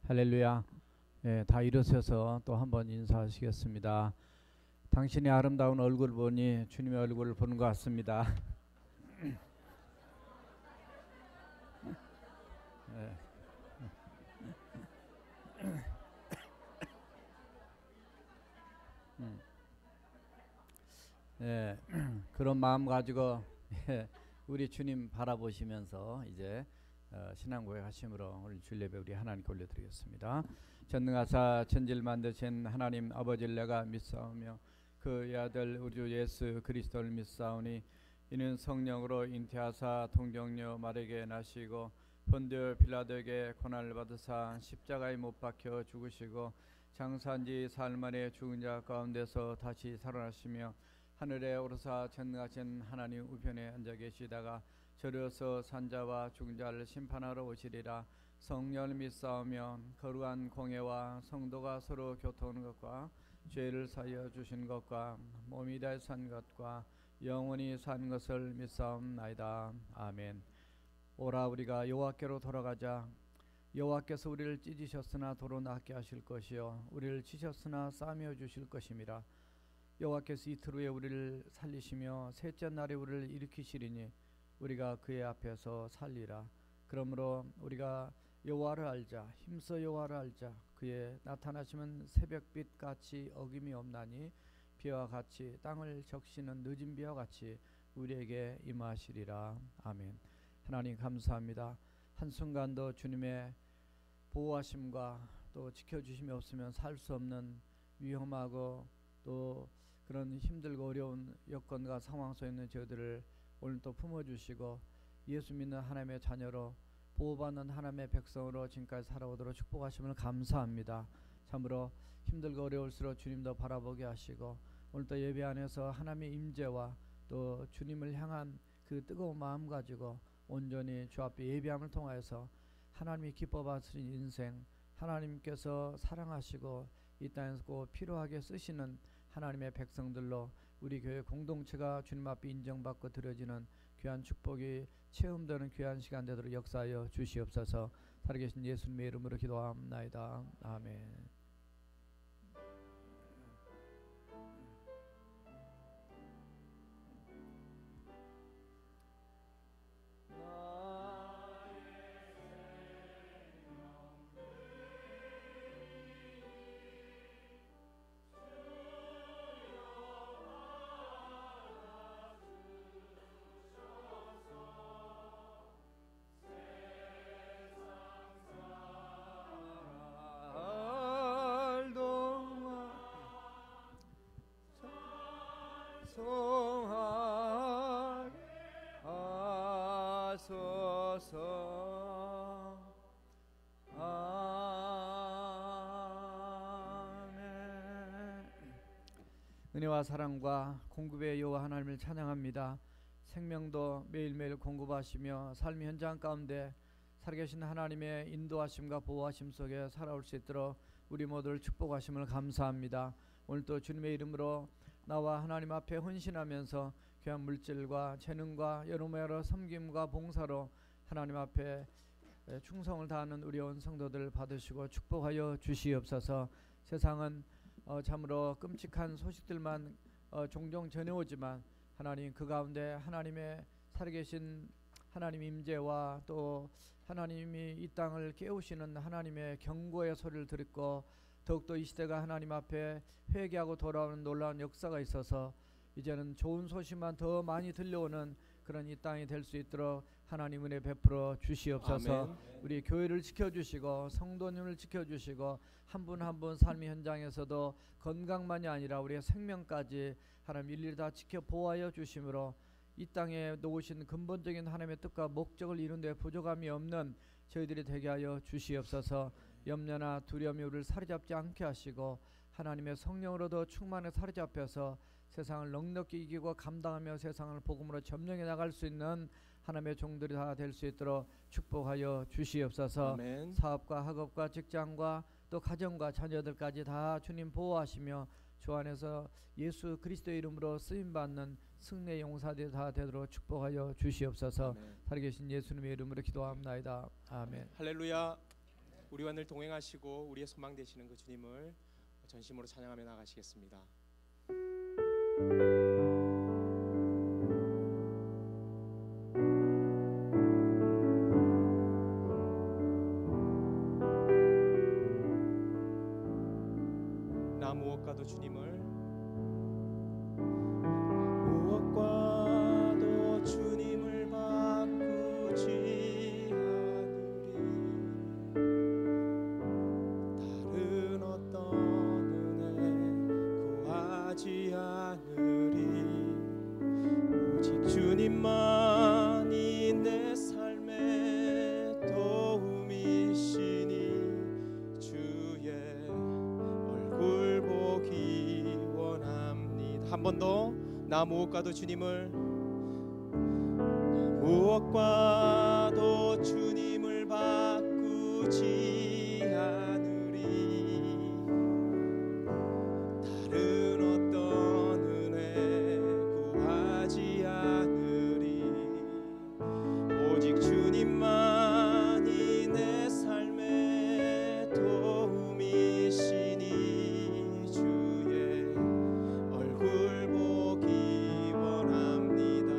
할렐루야. 예, 다 일어서서 또 한번 인사하시겠습니다. 당신의 아름다운 얼굴 보니 주님의 얼굴을 보는 것 같습니다. 예. 예, 그런 마음 가지고 우리 주님 바라보시면서 이제 신앙고백 하심으로 오늘 주일 예배 우리 하나님께 올려드리겠습니다. 전능하사 천지를 만드신 하나님 아버지를 내가 믿사오며 그의 아들 우리 주 예수 그리스도를 믿사오니 이는 성령으로 잉태하사 동정녀 마리아에게 나시고 본디오 빌라도에게 고난을 받으사 십자가에 못 박혀 죽으시고 장사한지 사흘 만에 죽은 자 가운데서 다시 살아나시며 하늘에 오르사 전능하신 하나님 우편에 앉아 계시다가 저려서 산자와 죽은 자를 심판하러 오시리라. 성령을 믿사오며 거룩한 공예와 성도가 서로 교통하는 것과 죄를 사하여 주신 것과 몸이 다해 산 것과 영원히 산 것을 믿사옵나이다. 아멘. 오라 우리가 여호와께로 돌아가자. 여호와께서 우리를 찢으셨으나 도로 낫게 하실 것이요 우리를 치셨으나 싸매어 주실 것임이라. 여호와께서 이틀 후에 우리를 살리시며 셋째 날에 우리를 일으키시리니 우리가 그의 앞에서 살리라. 그러므로 우리가 여호와를 알자. 힘써 여호와를 알자. 그의 나타나심은 새벽빛 같이 어김이 없나니 비와 같이 땅을 적시는 늦은 비와 같이 우리에게 임하시리라. 아멘. 하나님 감사합니다. 한순간도 주님의 보호하심과 또 지켜주심이 없으면 살 수 없는 위험하고 또 그런 힘들고 어려운 여건과 상황 속에 있는 저희들을 오늘 또 품어주시고 예수 믿는 하나님의 자녀로 보호받는 하나님의 백성으로 지금까지 살아오도록 축복하심을 감사합니다. 참으로 힘들고 어려울수록 주님도 바라보게 하시고 오늘 또 예배 안에서 하나님의 임재와 또 주님을 향한 그 뜨거운 마음 가지고 온전히 주 앞에 예배함을 통하여서 하나님이 기뻐 받으신 인생, 하나님께서 사랑하시고 이 땅에서 꼭 필요하게 쓰시는 하나님의 백성들로 우리 교회 공동체가 주님 앞에 인정받고 드려지는 귀한 축복이 체험되는 귀한 시간 되도록 역사하여 주시옵소서. 살아계신 예수님의 이름으로 기도합나이다. 아멘. 은혜와 사랑과 공급의 여호와 하나님을 찬양합니다. 생명도 매일매일 공급하시며 삶의 현장 가운데 살아계신 하나님의 인도하심과 보호하심 속에 살아올 수 있도록 우리 모두를 축복하심을 감사합니다. 오늘도 주님의 이름으로 나와 하나님 앞에 헌신하면서 귀한 물질과 재능과 여러모로 섬김과 봉사로 하나님 앞에 충성을 다하는 우리 온 성도들 받으시고 축복하여 주시옵소서. 세상은 참으로 끔찍한 소식들만 종종 전해오지만 하나님 그 가운데 하나님의 살아계신 하나님 임재와 또 하나님이 이 땅을 깨우시는 하나님의 경고의 소리를 듣고 더욱더 이 시대가 하나님 앞에 회개하고 돌아오는 놀라운 역사가 있어서 이제는 좋은 소식만 더 많이 들려오는 그런 이 땅이 될 수 있도록 하나님 은혜 베풀어 주시옵소서. 아멘. 우리 교회를 지켜주시고 성도님을 지켜주시고 한 분 한 분 삶의 현장에서도 건강만이 아니라 우리의 생명까지 하나님 일일이 다 지켜 보호하여 주심으로 이 땅에 놓으신 근본적인 하나님의 뜻과 목적을 이룬 데 부족함이 없는 저희들이 되게 하여 주시옵소서. 염려나 두려움이 우리를 사로잡지 않게 하시고 하나님의 성령으로도 충만해 사로잡혀서 세상을 넉넉히 이기고 감당하며 세상을 복음으로 점령해 나갈 수 있는 하나님의 종들이 다 될 수 있도록 축복하여 주시옵소서. 아멘. 사업과 학업과 직장과 또 가정과 자녀들까지 다 주님 보호하시며 주 안에서 예수 그리스도의 이름으로 쓰임받는 승리의 용사들이 다 되도록 축복하여 주시옵소서. 살아계신 예수님의 이름으로 기도합나이다. 아멘. 할렐루야. 우리와 늘 동행하시고 우리의 소망 되시는 그 주님을 전심으로 찬양하며 나가시겠습니다. 나 무엇과도 주님을 바꾸지 않으리. 다른 어떤 은혜 구하지 않으리. 오직 주님만이 내 삶의 도움이시니 주의 얼굴 보기 원합니다. 한 번 더. 나 무엇과도 주님을 무엇과도 주님을 바꾸지 않으리. 다른 어떤 은혜 구하지 않으리. 오직 주님만이 내 삶의 도움이시니 주의 얼굴 보기 원합니다.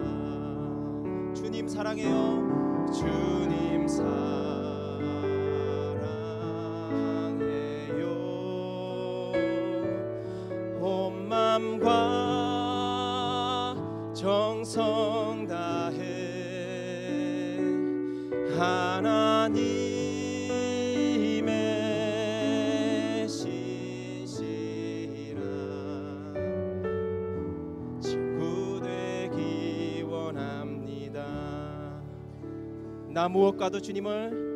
주님 사랑해요. 주님 사랑해요. 온 맘과 정성 다해 하나님의 신실한 친구 되기 원합니다. 나 무엇과도 주님을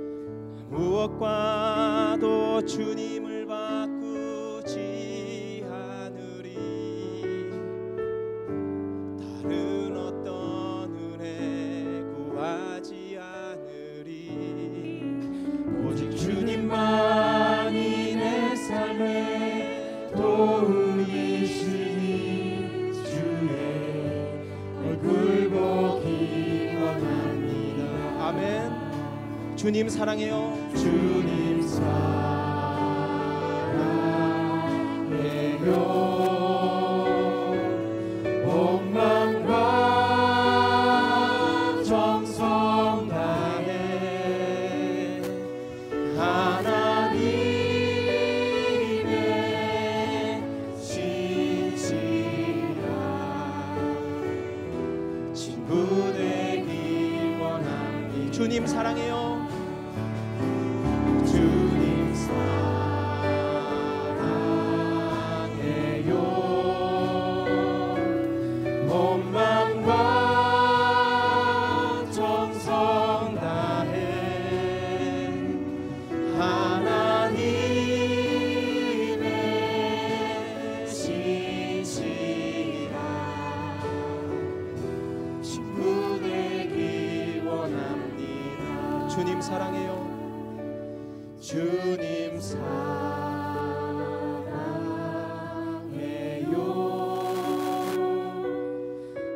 바꾸지 않으리. 다른 어떤 은혜 구하지 않으리. 오직 주님만이 내 삶의 도움이시니 주의 얼굴 보기 원합니다. 아멘. 주님 사랑해요. 주님 사랑해요. 온 맘과 정성 다해 하나님의 신실한 친구 되기 원합니다. 주님 사랑해요. 주님 사랑해요. 온 맘과 정성 다해 하나님의 신실한 친구 되기 원합니다. 주님 사랑해요. 주님 사랑해요.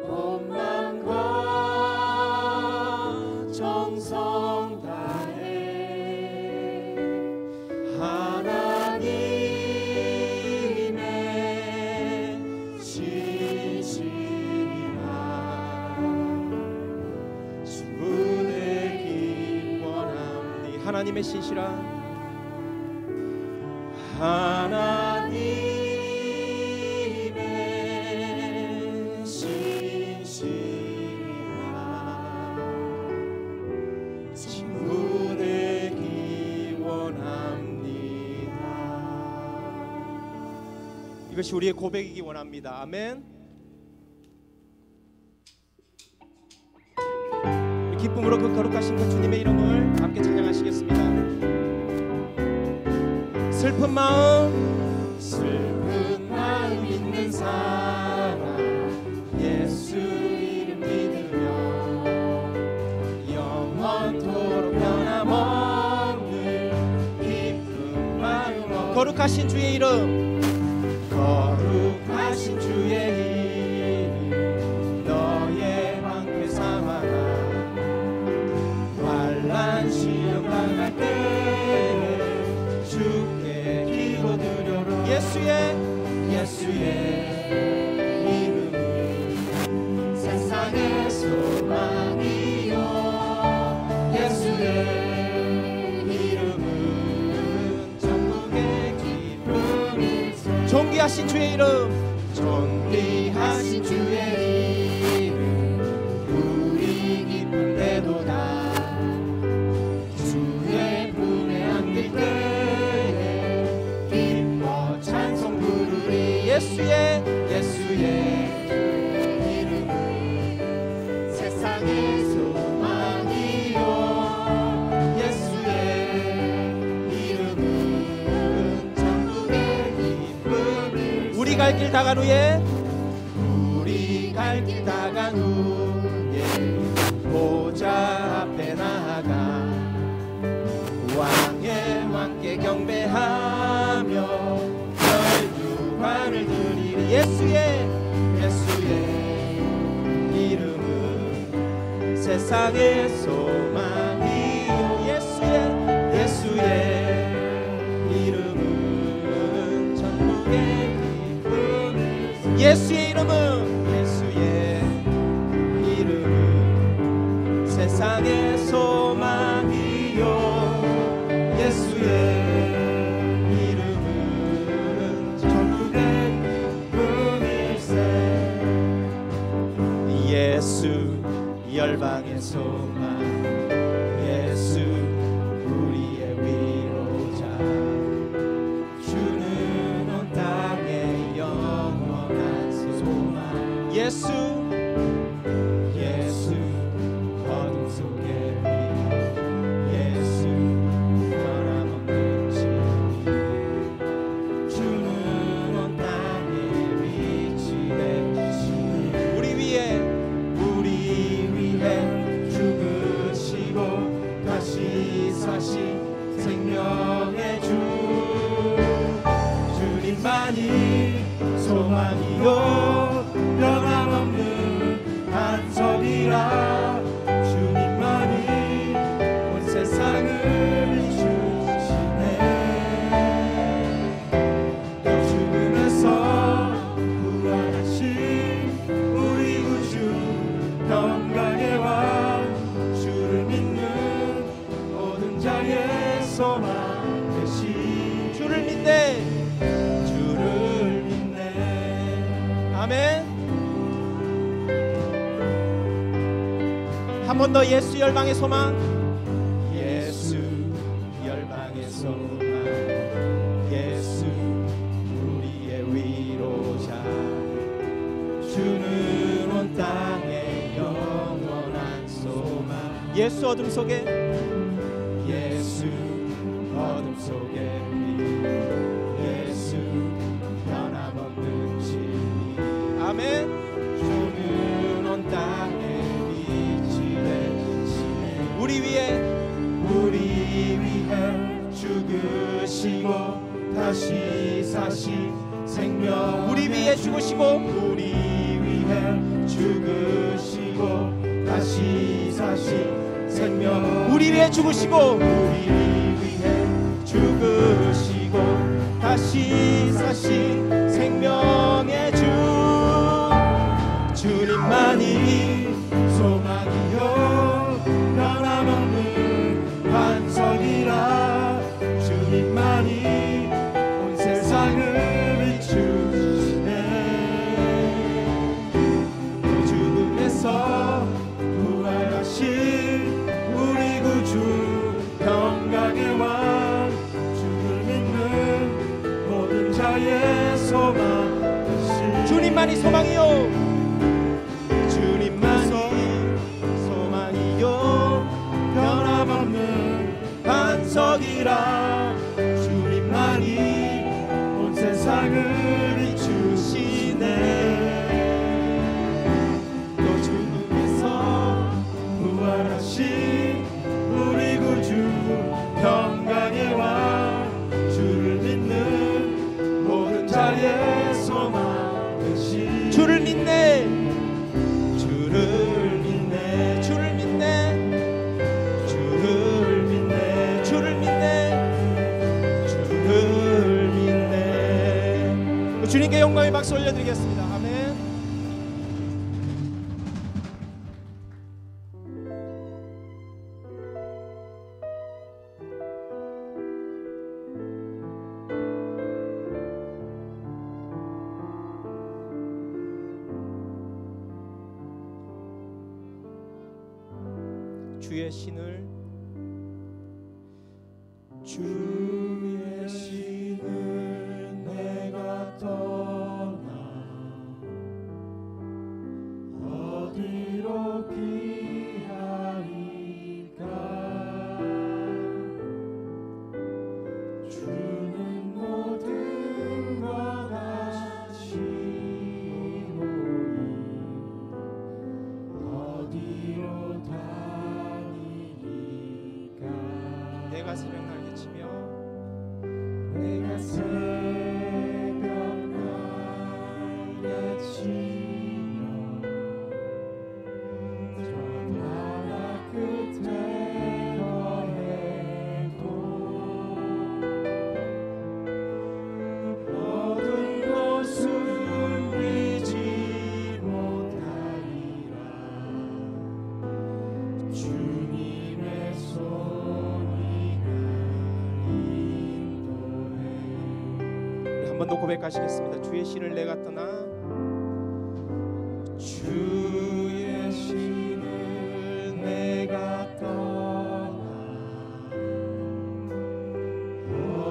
온 맘과 정성 다해 하나님의 신실한 친구 되기 원합니다. 하나님의 신실한 하나님의 신실한 친구 되기 원합니다. 이것이 우리의 고백이기 원합니다. 아멘. 기쁨으로 그 거룩하신 그 주님의 이름을 함께 찬양하시겠습니다. 슬픈 마음 있는 사람 예수 이름 믿으며 영원토록 변함없는 기쁜 마음 거룩하신 주의 이름 거룩하신 주의 이름 너의 방패 삼아라 환난 시험 당할 때 존귀하신 주의 이름, 존귀하신 주의 이름 우리 기쁜데도다. 주의 품에 안길 때에 기뻐 찬송 부르리. 예수의 이름은 세상의 소망이요. 예수의 이름은 천국의 기쁨을. 우리 갈 길 다간 후에 우리 갈 길 다간 후에 보좌 앞에 나아가 왕의 왕께 경배하며 혈두관을 드리리. 예수의 이름은 세상의 소망이요. 예수의 이름은 천국의 기쁨을. 예수의 이름은 세상의 소망이요. 예수의 이름은 천국의 기쁨일세. 예수 열방의 소망. 예수 우리의 위로자. 주는 온 땅의 영원한 소망. 예수 어둠 속에 예수 변함없는 진리. 주는 온 땅에 빛이 되시네. 우리 위에 죽으시고 다시 사신 생명의 주. 주님만이 소망이요 변함없는 반석이라. 주님만이 온 세상을 비추시네. 또 죽음에서 부활하신 우리 구주 평강의 왕. 주를 믿는 모든 자의 소망 되시. 주를 믿네. 아멘. 한 번 더 예수 열방의 소망. 예수 열방의 소망. 예수 우리의 위로자. 주는 온 땅의 영원한 소망. 예수 어둠 속에 예수 어둠 속에 빛. 예수 변함없는 진리. 아멘. 주는 온 땅에 빛이 되시네. 우리 위에 죽으시고 다시 사신 생명. 우리 위에 죽으시고 우리 위해 죽으시고 다시 사신 생명. 우리 위에 죽으시고 우리 위해 죽으시고 다시 사신 생명의 주. 주님만이 소망이요 변함없는 반석이라. 주님만이 온 세상을 비추시네. 죽음에서 부활하신 우리 구주 평강의 왕. 주를 믿는 모든 자의 소망. 주님만이 소망이요. 주님만이 소망이요 변함없는 반석이라. 주님만이 온 세상을 비추시네. 또 죽음에서 부활하신 우리 구주 평강의 왕. 주를 믿는 모든 자의 소망 되시. 주를 믿네. 주를 믿네. 주를 믿네. 주를 믿네. 주를 믿네. 주를 믿네. 주님께 영광의 박수 올려드리겠습니다. 아멘. 주의 신을 주의 신을 내가 떠나 어디로 피하리까 주는 모든 것 아시오니 어디로 다니리까 내가 새벽 날개치며 내가 새벽 날개치며 저 바다 끝에 거해도 어두운 곳은 숨기지 못하리라 주님의 손이 한 번 더 고백하시겠습니다. 주의 신을 내가 떠나 주의 신을 내가 떠나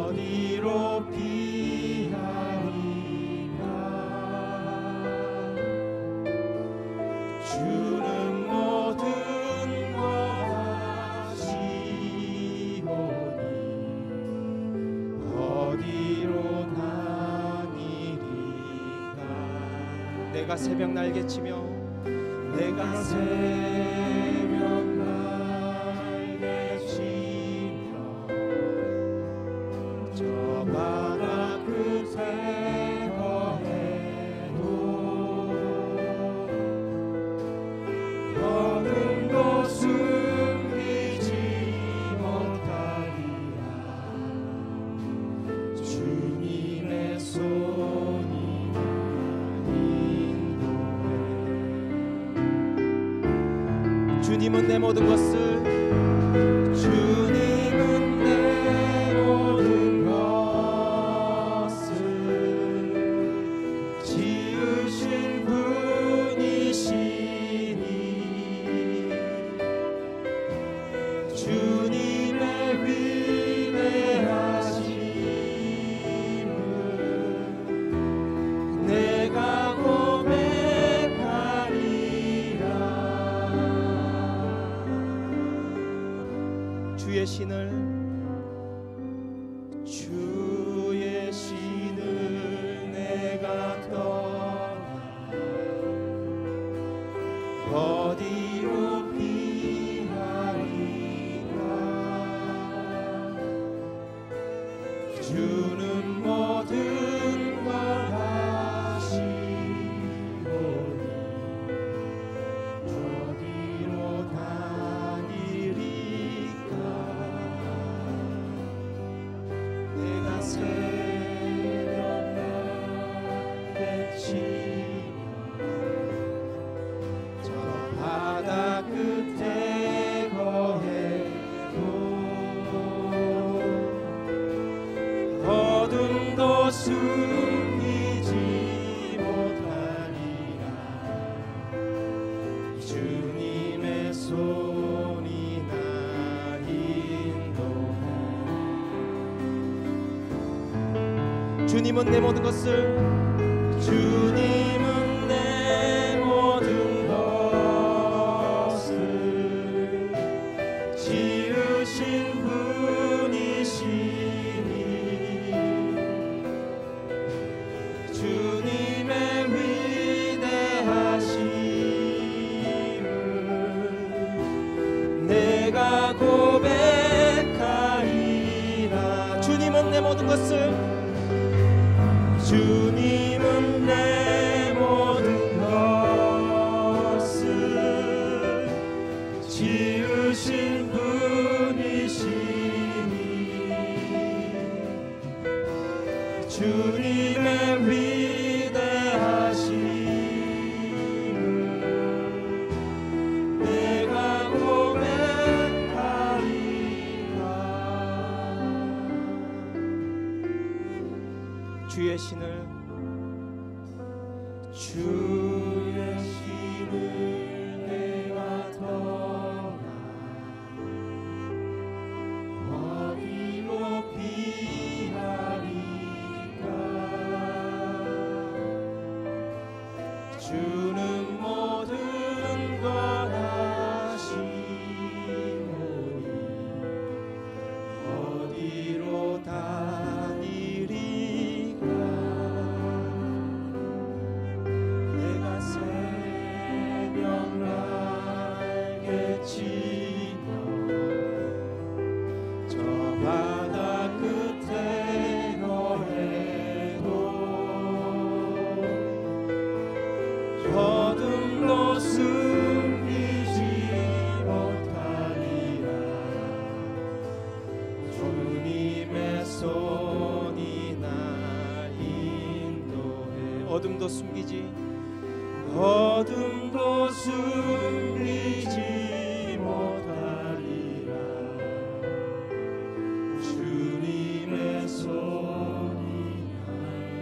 어디로 피하리까 주는 모든 것 아시오니 어디로 다니리까 내가 새벽 날개치며 내가 새벽 날개치며 저 바다 끝에 거해도 어두운 곳 숨기지 못하리라 주님의 손이 주님은 내 모든 것을 주님은 내 모든 것을 지으신 분이시니 주님의 위대하심을 내가 고백하리라 주의 신을 주의 신을 내가 떠나 어디로 피하리까 주는 모든 것 아시오니 어디로 다니리까 내가 새벽 날개치며 저 바다 끝에 거해도 어둠도 숨기지 못하리라 주님의 손이 나 인도해 주님은 내 모든 것을 주님은 내 모든 것을 지으신 분이시니 주님의 위대하심을 내가 고백하리라 주님은 내 모든 것을 주님은 내 모든 것을 지으신 분이시니 주님의 위대하심을 내가 고백하리라 주의 신을 주의 신을 내가 떠나 어둠도 숨기지 어둠도 숨기지 못하리라. 주님의 손이 나를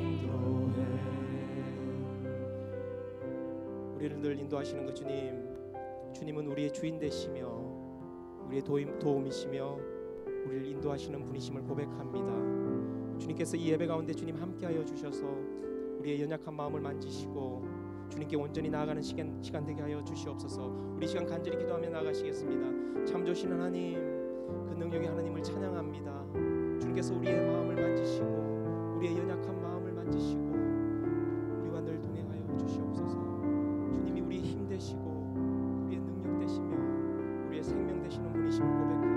인도해. 우리를 늘 인도하시는 그 주님은 우리의 주인 되시며 우리의 도움이시며 우리를 인도하시는 분이심을 고백합니다. 주님께서 이 예배 가운데 주님 함께하여 주셔서 우리의 연약한 마음을 만지시고 주님께 온전히 나아가는 시간 되게 하여 주시옵소서. 우리 시간 간절히 기도하며 나아가시겠습니다. 참 좋으신 하나님, 그 능력의 하나님을 찬양합니다. 주님께서 우리의 마음을 만지시고 우리의 연약한 마음을 만지시고 우리와 늘 동행하여 주시옵소서. 주님이 우리의 힘 되시고 우리의 능력 되시며 우리의 생명 되시는 분이심을 고백합니다.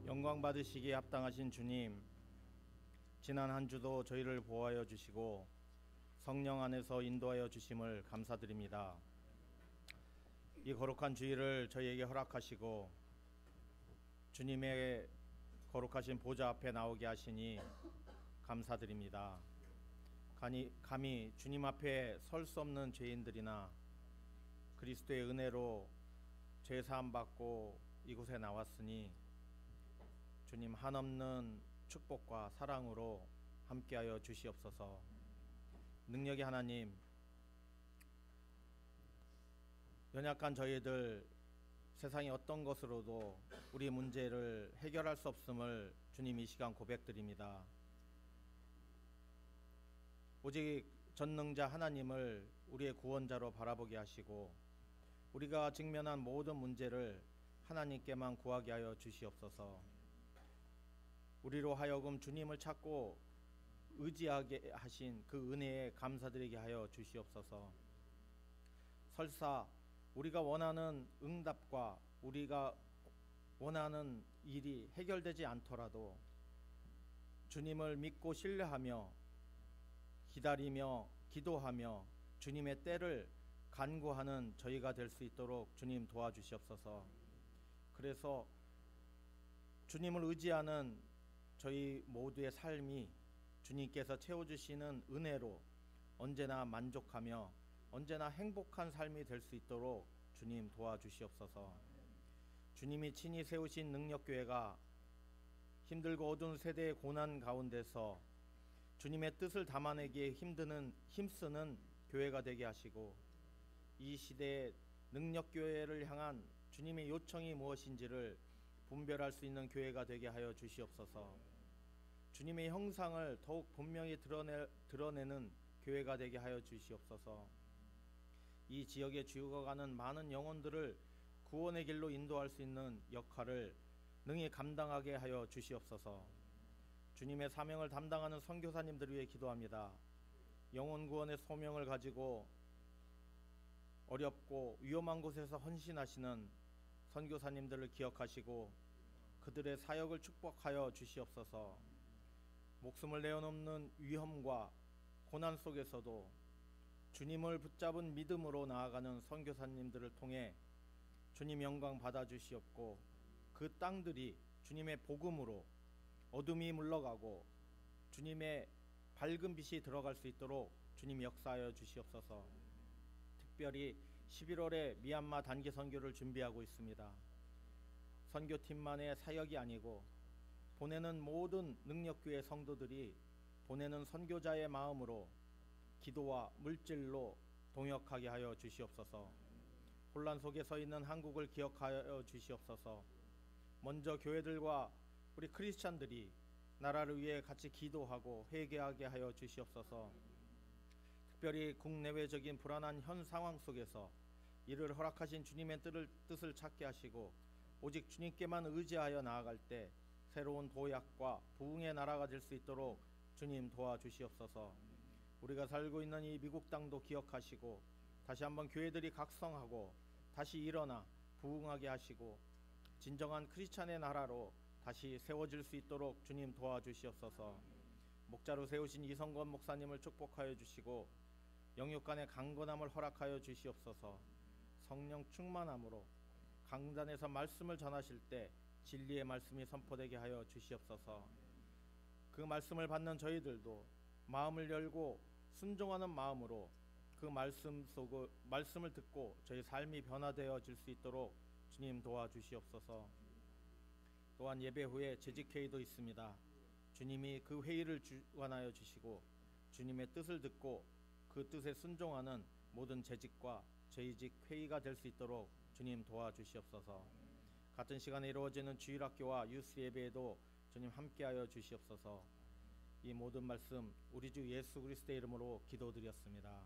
영광 받으시기에 합당하신 주님, 지난 한 주도 저희를 보호하여 주시고 성령 안에서 인도하여 주심을 감사드립니다. 이 거룩한 주일을 저희에게 허락하시고 주님의 거룩하신 보좌 앞에 나오게 하시니 감사드립니다. 감히 주님 앞에 설 수 없는 죄인들이나 그리스도의 은혜로 죄 사함 받고 이곳에 나왔으니 주님 한없는 축복과 사랑으로 함께하여 주시옵소서. 능력의 하나님, 연약한 저희들 세상의 어떤 것으로도 우리 문제를 해결할 수 없음을 주님 이 시간 고백드립니다. 오직 전능자 하나님을 우리의 구원자로 바라보게 하시고 우리가 직면한 모든 문제를 하나님께만 구하게 하여 주시옵소서. 우리로 하여금 주님을 찾고 의지하게 하신 그 은혜에 감사드리게 하여 주시옵소서. 설사 우리가 원하는 응답과 우리가 원하는 일이 해결되지 않더라도 주님을 믿고 신뢰하며 기다리며 기도하며 주님의 때를 간구하는 저희가 될 수 있도록 주님 도와주시옵소서. 그래서 주님을 의지하는 저희 모두의 삶이 주님께서 채워주시는 은혜로 언제나 만족하며 언제나 행복한 삶이 될 수 있도록 주님 도와주시옵소서. 주님이 친히 세우신 능력교회가 힘들고 어두운 세대의 고난 가운데서 주님의 뜻을 담아내기에 힘쓰는 교회가 되게 하시고 이 시대의 능력교회를 향한 주님의 요청이 무엇인지를 분별할 수 있는 교회가 되게 하여 주시옵소서. 주님의 형상을 더욱 분명히 드러내는 교회가 되게 하여 주시옵소서. 이 지역에 죽어가는 많은 영혼들을 구원의 길로 인도할 수 있는 역할을 능히 감당하게 하여 주시옵소서. 주님의 사명을 담당하는 선교사님들을 위해 기도합니다. 영혼 구원의 소명을 가지고 어렵고 위험한 곳에서 헌신하시는 선교사님들을 기억하시고 그들의 사역을 축복하여 주시옵소서. 목숨을 내어놓는 위험과 고난 속에서도 주님을 붙잡은 믿음으로 나아가는 선교사님들을 통해 주님 영광 받아주시옵고 그 땅들이 주님의 복음으로 어둠이 물러가고 주님의 밝은 빛이 들어갈 수 있도록 주님 역사하여 주시옵소서. 특별히 11월에 미얀마 단기 선교를 준비하고 있습니다. 선교팀만의 사역이 아니고 보내는 모든 능력교회 성도들이 보내는 선교자의 마음으로 기도와 물질로 동역하게 하여 주시옵소서. 혼란 속에 서 있는 한국을 기억하여 주시옵소서. 먼저 교회들과 우리 크리스찬들이 나라를 위해 같이 기도하고 회개하게 하여 주시옵소서. 특별히 국내외적인 불안한 현 상황 속에서 이를 허락하신 주님의 뜻을 찾게 하시고 오직 주님께만 의지하여 나아갈 때 새로운 도약과 부흥의 나라가 될 수 있도록 주님 도와주시옵소서. 우리가 살고 있는 이 미국 땅도 기억하시고 다시 한번 교회들이 각성하고 다시 일어나 부흥하게 하시고 진정한 크리스찬의 나라로 다시 세워질 수 있도록 주님 도와주시옵소서. 목자로 세우신 이성권 목사님을 축복하여 주시고 영육간의 강건함을 허락하여 주시옵소서. 성령 충만함으로 강단에서 말씀을 전하실 때 진리의 말씀이 선포되게 하여 주시옵소서. 그 말씀을 받는 저희들도 마음을 열고 순종하는 마음으로 그 말씀을 듣고 저희 삶이 변화되어질 수 있도록 주님 도와주시옵소서. 또한 예배 후에 재직회의도 있습니다. 주님이 그 회의를 주관하여 주시고 주님의 뜻을 듣고 그 뜻에 순종하는 모든 재직과 재직 회의가 될 수 있도록 주님 도와주시옵소서. 같은 시간에 이루어지는 주일학교와 유스 예배에도 주님 함께하여 주시옵소서. 이 모든 말씀 우리 주 예수 그리스도의 이름으로 기도드렸습니다.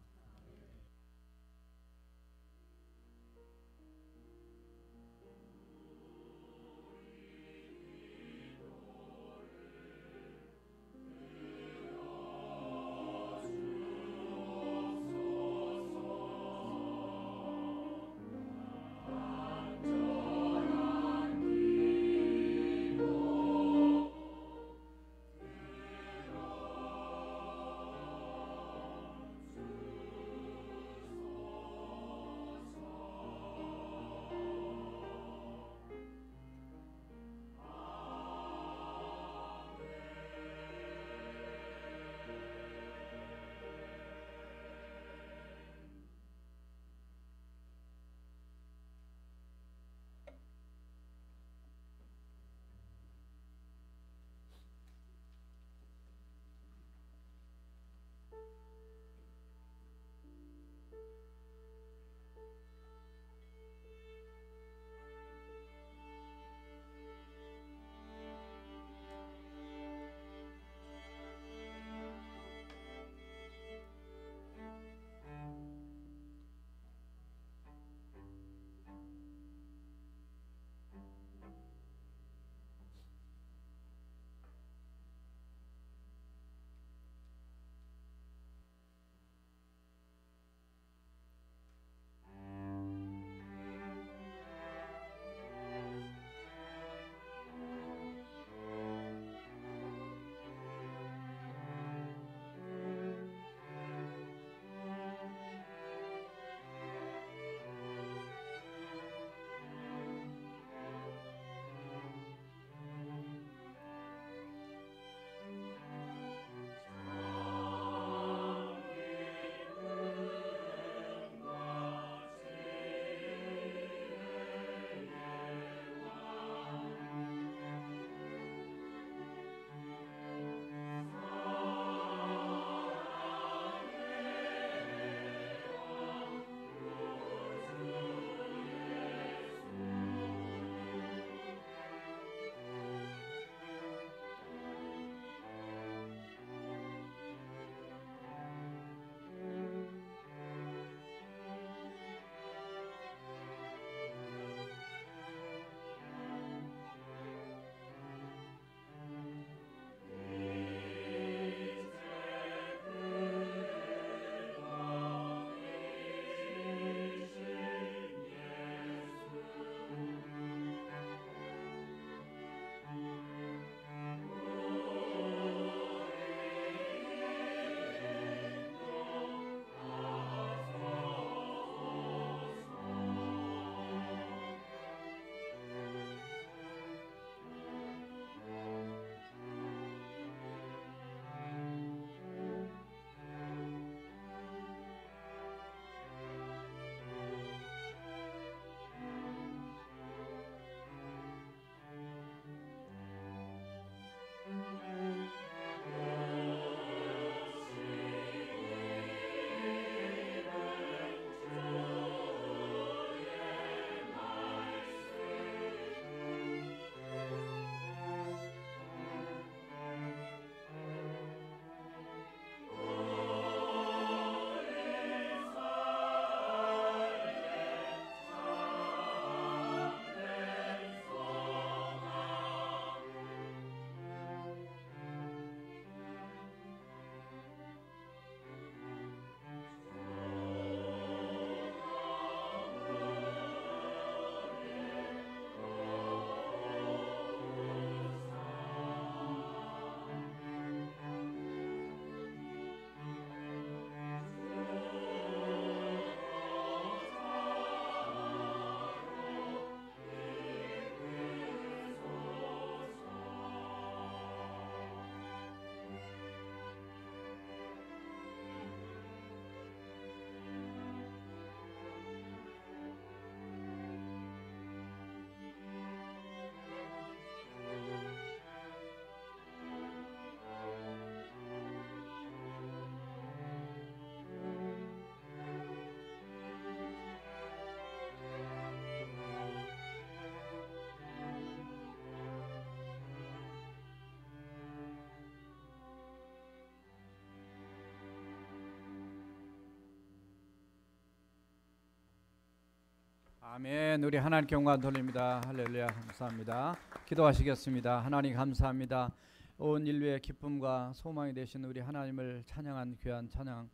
아멘. 우리 하나님께 영광 돌립니다. 할렐루야. 감사합니다. 기도하시겠습니다. 하나님 감사합니다. 온 인류의 기쁨과 소망이 되신 우리 하나님을 찬양한 귀한 찬양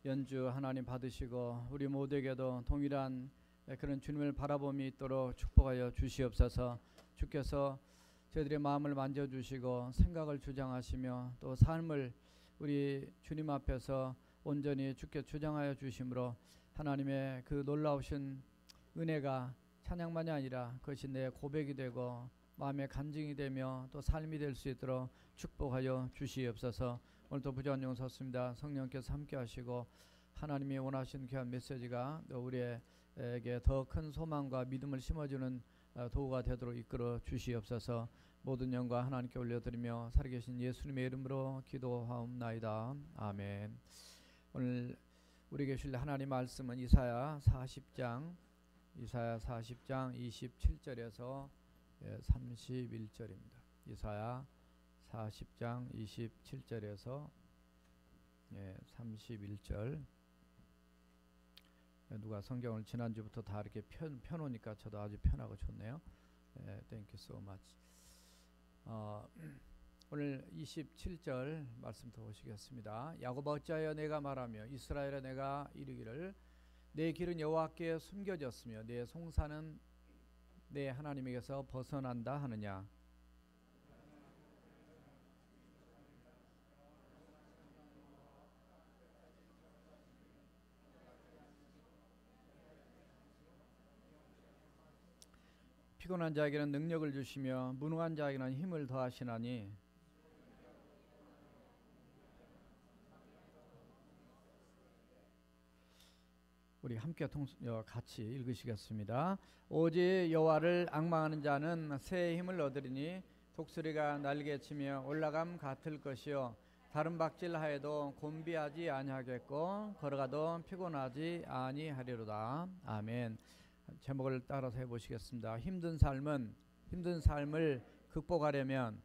연주 하나님 받으시고 우리 모두에게도 동일한 그런 주님을 바라봄이 있도록 축복하여 주시옵소서. 주께서 저희들의 마음을 만져주시고 생각을 주장하시며 또 삶을 우리 주님 앞에서 온전히 주께 주장하여 주심으로 하나님의 그 놀라우신 은혜가 찬양만이 아니라 그것이 내 고백이 되고 마음의 간증이 되며 또 삶이 될 수 있도록 축복하여 주시옵소서. 오늘도 부조한 영 섰습니다. 성령께서 함께 하시고 하나님이 원하시는 귀한 메시지가 우리에게 더 큰 소망과 믿음을 심어주는 도구가 되도록 이끌어 주시옵소서. 모든 영광 하나님께 올려드리며 살아계신 예수님의 이름으로 기도하옵나이다. 아멘. 오늘 우리에게 주실 하나님 말씀은 이사야 40장 27절에서 31절입니다. 이사야 40장 27절에서 31절. 누가 성경을 지난주부터 다 이렇게 펴놓으니까 저도 아주 편하고 좋네요. Thank you so much. 오늘 27절 말씀부터 보시겠습니다. 야곱 어찌하여 내가 말하며 이스라엘에 내가 이르기를 내 길은 여호와께 숨겨졌으며 내 송사는 내 하나님에게서 벗어난다 하느냐. 피곤한 자에게는 능력을 주시며 무능한 자에게는 힘을 더하시나니 우리 함께 같이 읽으시겠습니다. 오직 여호와를 앙망하는 자는 새 힘을 얻으리니 독수리가 날개치며 올라감 같을 것이요 다른 박질하여도 곤비하지 아니하겠고 걸어가도 피곤하지 아니하리로다. 아멘. 제목을 따라서 해보시겠습니다. 힘든 삶을 극복하려면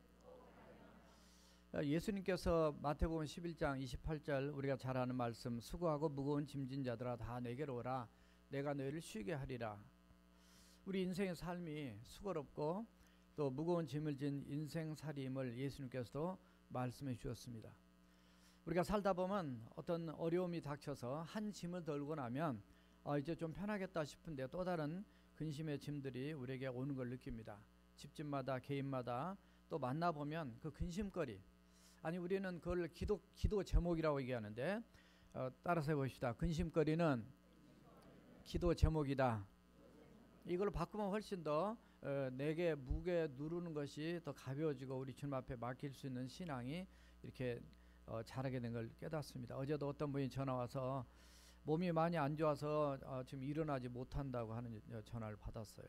예수님께서 마태복음 11장 28절 우리가 잘 아는 말씀 수고하고 무거운 짐진 자들아 다 내게로 오라 내가 너희를 쉬게 하리라. 우리 인생의 삶이 수고롭고 또 무거운 짐을 진 인생살이임을 예수님께서도 말씀해 주셨습니다. 우리가 살다 보면 어떤 어려움이 닥쳐서 한 짐을 들고 나면 이제 좀 편하겠다 싶은데 또 다른 근심의 짐들이 우리에게 오는 걸 느낍니다. 집집마다 개인마다 또 만나보면 그 근심거리 아니 우리는 그걸 기도 제목이라고 얘기하는데 따라서 해봅시다. 근심거리는 기도 제목이다. 이걸 바꾸면 훨씬 더 내게 무게 누르는 것이 더 가벼워지고 우리 주님 앞에 맡길 수 있는 신앙이 이렇게 자라게 된 걸 깨닫습니다. 어제도 어떤 분이 전화 와서 몸이 많이 안 좋아서 지금 일어나지 못한다고 하는 전화를 받았어요.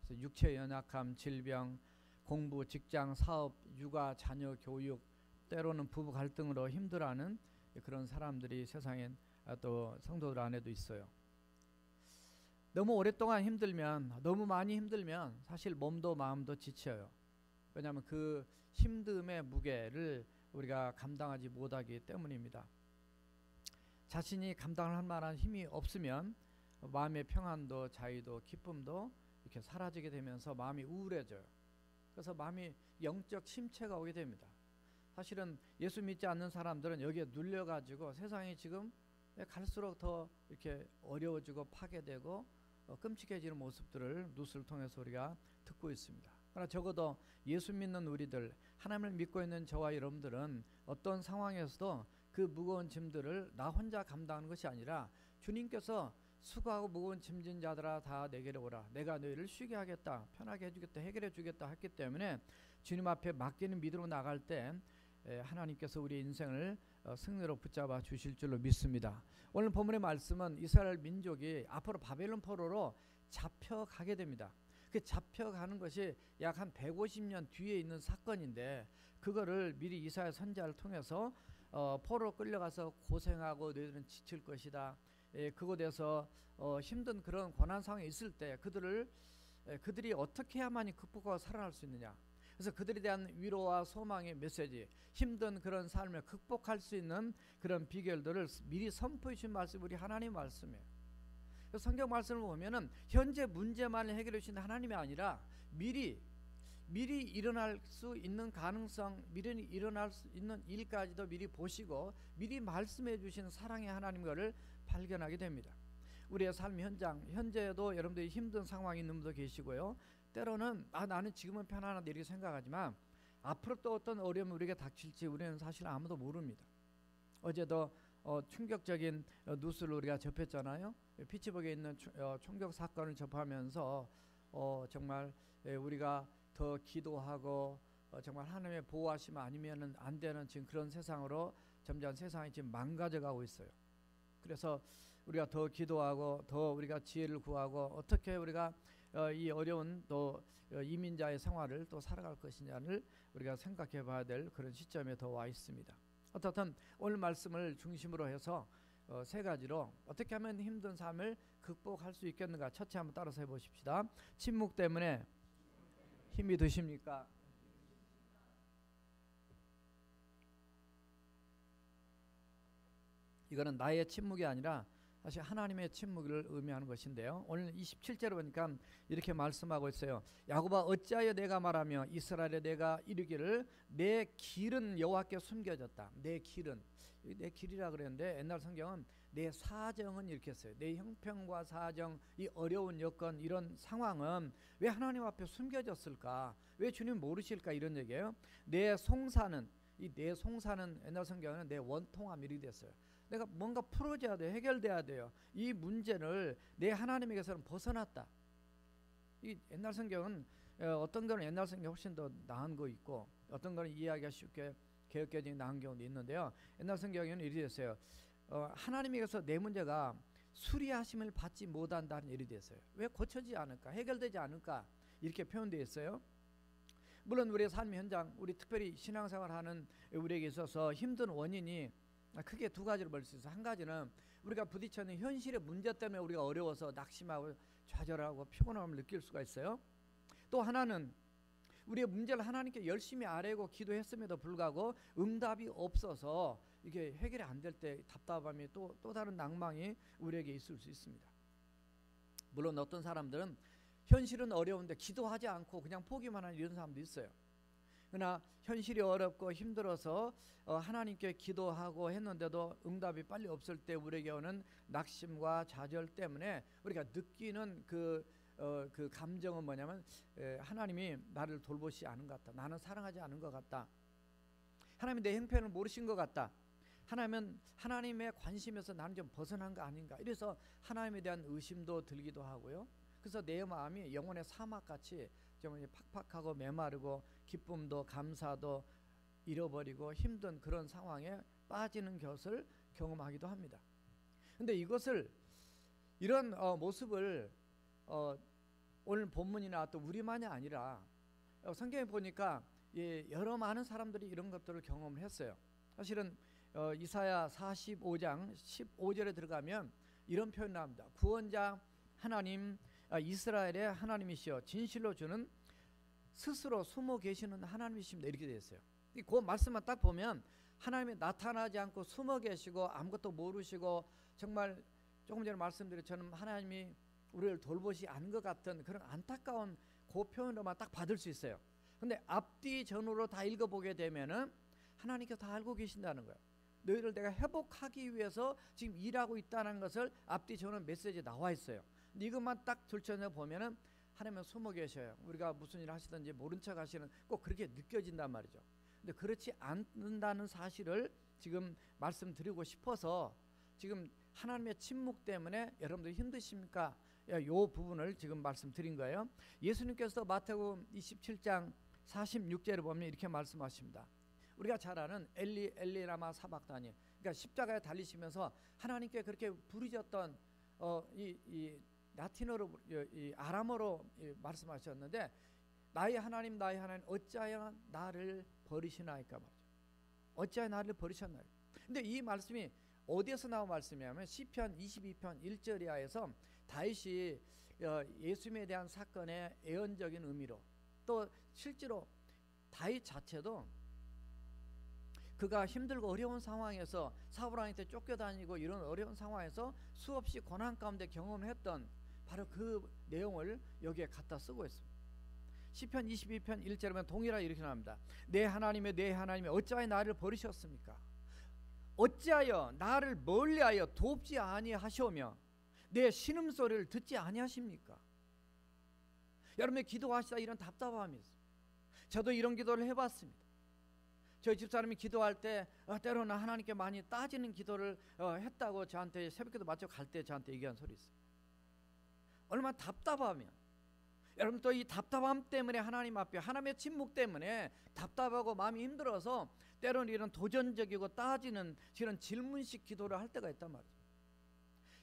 그래서 육체 연약함, 질병, 공부, 직장, 사업, 육아, 자녀, 교육, 때로는 부부 갈등으로 힘들어하는 그런 사람들이 세상엔 또 성도들 안에도 있어요. 너무 오랫동안 힘들면 너무 많이 힘들면 사실 몸도 마음도 지쳐요. 왜냐하면 그 힘듦의 무게를 우리가 감당하지 못하기 때문입니다. 자신이 감당할 만한 힘이 없으면 마음의 평안도 자유도 기쁨도 이렇게 사라지게 되면서 마음이 우울해져요. 그래서 마음이 영적 침체가 오게 됩니다. 사실은 예수 믿지 않는 사람들은 여기에 눌려가지고 세상이 지금 갈수록 더 이렇게 어려워지고 파괴되고 끔찍해지는 모습들을 뉴스를 통해서 우리가 듣고 있습니다. 그러나 적어도 예수 믿는 우리들, 하나님을 믿고 있는 저와 여러분들은 어떤 상황에서도 그 무거운 짐들을 나 혼자 감당하는 것이 아니라 주님께서 수고하고 무거운 짐진 자들아 다 내게로 오라 내가 너희를 쉬게 하겠다 편하게 해주겠다 해결해 주겠다 했기 때문에 주님 앞에 맡기는 믿음으로 나갈 때 하나님께서 우리 인생을 승리로 붙잡아 주실 줄로 믿습니다. 오늘 본문의 말씀은 이스라엘 민족이 앞으로 바벨론 포로로 잡혀가게 됩니다. 그 잡혀가는 것이 약 한 150년 뒤에 있는 사건인데 그거를 미리 이사야 선지자를 통해서 포로로 끌려가서 고생하고 너희들은 지칠 것이다. 그곳에서 힘든 그런 고난 상황에 있을 때 그들이 어떻게 해야만이 극복하고 살아날 수 있느냐. 그래서 그들에 대한 위로와 소망의 메시지, 힘든 그런 삶을 극복할 수 있는 그런 비결들을 미리 선포해 주신 말씀이 우리 하나님 말씀이에요. 성경 말씀을 보면은 현재 문제만 해결해 주신 하나님이 아니라 미리 일어날 수 있는 가능성, 미리 일어날 수 있는 일까지도 미리 보시고 미리 말씀해 주신 사랑의 하나님과를 발견하게 됩니다. 우리의 삶 현재에도 여러분들이 힘든 상황이 있는 분도 계시고요. 때로는 나는 지금은 편안하다 이렇게 생각하지만 앞으로 또 어떤 어려움이 우리에게 닥칠지 우리는 사실 아무도 모릅니다. 어제도 충격적인 뉴스를 우리가 접했잖아요. 피츠버그에 있는 총격 사건을 접하면서 정말 우리가 더 기도하고 정말 하나님의 보호하시면 아니면은 안 되는 지금 그런 세상으로 점점 세상이 지금 망가져가고 있어요. 그래서 우리가 더 기도하고 더 우리가 지혜를 구하고 어떻게 우리가 이 어려운 또 이민자의 생활을 또 살아갈 것이냐를 우리가 생각해 봐야 될 그런 시점에 더 와 있습니다. 어떻든 오늘 말씀을 중심으로 해서 세 가지로 어떻게 하면 힘든 삶을 극복할 수 있겠는가. 첫째 한번 따라서 해보십시다. 침묵 때문에 힘이 드십니까? 이거는 나의 침묵이 아니라 사실 하나님의 침묵을 의미하는 것인데요. 오늘 27절을 보니까 이렇게 말씀하고 있어요. 야곱아 어찌하여 내가 말하며 이스라엘에 내가 이르기를 내 길은 여호와께 숨겨졌다. 내 길이라 그랬는데 옛날 성경은 내 사정은 이렇게 했어요. 내 형편과 사정, 이 어려운 여건, 이런 상황은 왜 하나님 앞에 숨겨졌을까? 왜 주님 모르실까? 이런 얘기예요. 내 송사는, 이 내 송사는 옛날 성경은 내 원통함 이렇게 됐어요. 내가 뭔가 풀어져야 돼요. 해결돼야 돼요. 이 문제를 내 하나님에게서는 벗어났다. 이 옛날 성경은 어떤 거는 옛날 성경이 훨씬 더 나은 거 있고 어떤 거는 이해하기가 쉽게 개혁개정이 나은 경우도 있는데요. 옛날 성경에는 이렇게 됐어요. 하나님에게서 내 문제가 수리하심을 받지 못한다는 일이 됐어요. 왜 고쳐지지 않을까? 해결되지 않을까? 이렇게 표현되어 있어요. 물론 우리의 삶 현장, 우리 특별히 신앙생활하는 우리에게 있어서 힘든 원인이 크게 두 가지로 볼 수 있어요. 한 가지는 우리가 부딪히는 현실의 문제 때문에 우리가 어려워서 낙심하고 좌절하고 피곤함을 느낄 수가 있어요. 또 하나는 우리의 문제를 하나님께 열심히 아뢰고 기도했음에도 불구하고 응답이 없어서 이게 해결이 안 될 때 답답함이 또 다른 낭망이 우리에게 있을 수 있습니다. 물론 어떤 사람들은 현실은 어려운데 기도하지 않고 그냥 포기만 하는 이런 사람도 있어요. 그러나 현실이 어렵고 힘들어서 하나님께 기도하고 했는데도 응답이 빨리 없을 때 우리에게 오는 낙심과 좌절 때문에 우리가 느끼는 그 감정은 뭐냐면 하나님이 나를 돌보시지 않은 것 같다. 나는 사랑하지 않은 것 같다. 하나님이 내 형편을 모르신 것 같다. 하나님은 하나님의 관심에서 나는 좀 벗어난 거 아닌가. 이래서 하나님에 대한 의심도 들기도 하고요. 그래서 내 마음이 영혼의 사막같이 좀 팍팍하고 메마르고 기쁨도 감사도 잃어버리고 힘든 그런 상황에 빠지는 것을 경험하기도 합니다. 근데 이런 모습을 오늘 본문이나 또 우리만이 아니라 성경에 보니까 여러 많은 사람들이 이런 것들을 경험을 했어요. 사실은 이사야 45장 15절에 들어가면 이런 표현이 나옵니다. 구원자 하나님 이스라엘의 하나님이시여 진실로 주는 스스로 숨어 계시는 하나님이십니다. 이렇게 되어 있어요. 그 말씀만 딱 보면 하나님이 나타나지 않고 숨어 계시고 아무것도 모르시고 정말 조금 전에 말씀드렸처럼 하나님이 우리를 돌보시 않은 것 같은 그런 안타까운 그 표현으로만 딱 받을 수 있어요. 근데 앞뒤 전후로 다 읽어보게 되면은 하나님께서 다 알고 계신다는 거예요. 너희를 내가 회복하기 위해서 지금 일하고 있다는 것을 앞뒤 전후 메시지에 나와 있어요. 근데 이것만 딱 들춰내 보면은 하나님은 숨어 계셔요. 우리가 무슨 일 하시든지 모른 척 하시는 꼭 그렇게 느껴진단 말이죠. 근데 그렇지 않는다는 사실을 지금 말씀드리고 싶어서 지금 하나님의 침묵 때문에 여러분들 힘드십니까? 이 부분을 지금 말씀드린 거예요. 예수님께서 마태복음 27장 46절을 보면 이렇게 말씀하십니다. 우리가 잘 아는 엘리 엘리 라마 사박다니, 그러니까 십자가에 달리시면서 하나님께 그렇게 부르짖었던 이 라틴어로 이 아람어로 말씀하셨는데 나의 하나님 어찌하여 나를 버리시나이까 말이죠. 어찌하여 나를 버리셨나요? 근데 이 말씀이 어디에서 나온 말씀이냐면 시편 22편 1절 이하에서 다윗이 예수님에 대한 사건의 예언적인 의미로 또 실제로 다윗 자체도 그가 힘들고 어려운 상황에서 사울왕한테 쫓겨다니고 이런 어려운 상황에서 수없이 고난 가운데 경험했던 바로 그 내용을 여기에 갖다 쓰고 있습니다. 시편 22편 1절에 보면 동일하게 이렇게 나옵니다. 내 하나님의 어찌하여 나를 버리셨습니까? 어찌하여 나를 멀리하여 돕지 아니하시오며 내 신음소리를 듣지 아니하십니까? 여러분의 기도하시다 이런 답답함이 있어요. 저도 이런 기도를 해봤습니다. 저희 집사람이 기도할 때 때로는 하나님께 많이 따지는 기도를 했다고 저한테 새벽기도 마치고 갈 때 저한테 얘기한 소리 있어요. 얼마나 답답하면 여러분 또 이 답답함 때문에 하나님 앞에 하나님의 침묵 때문에 답답하고 마음이 힘들어서 때로는 이런 도전적이고 따지는 이런 질문식 기도를 할 때가 있단 말이에요.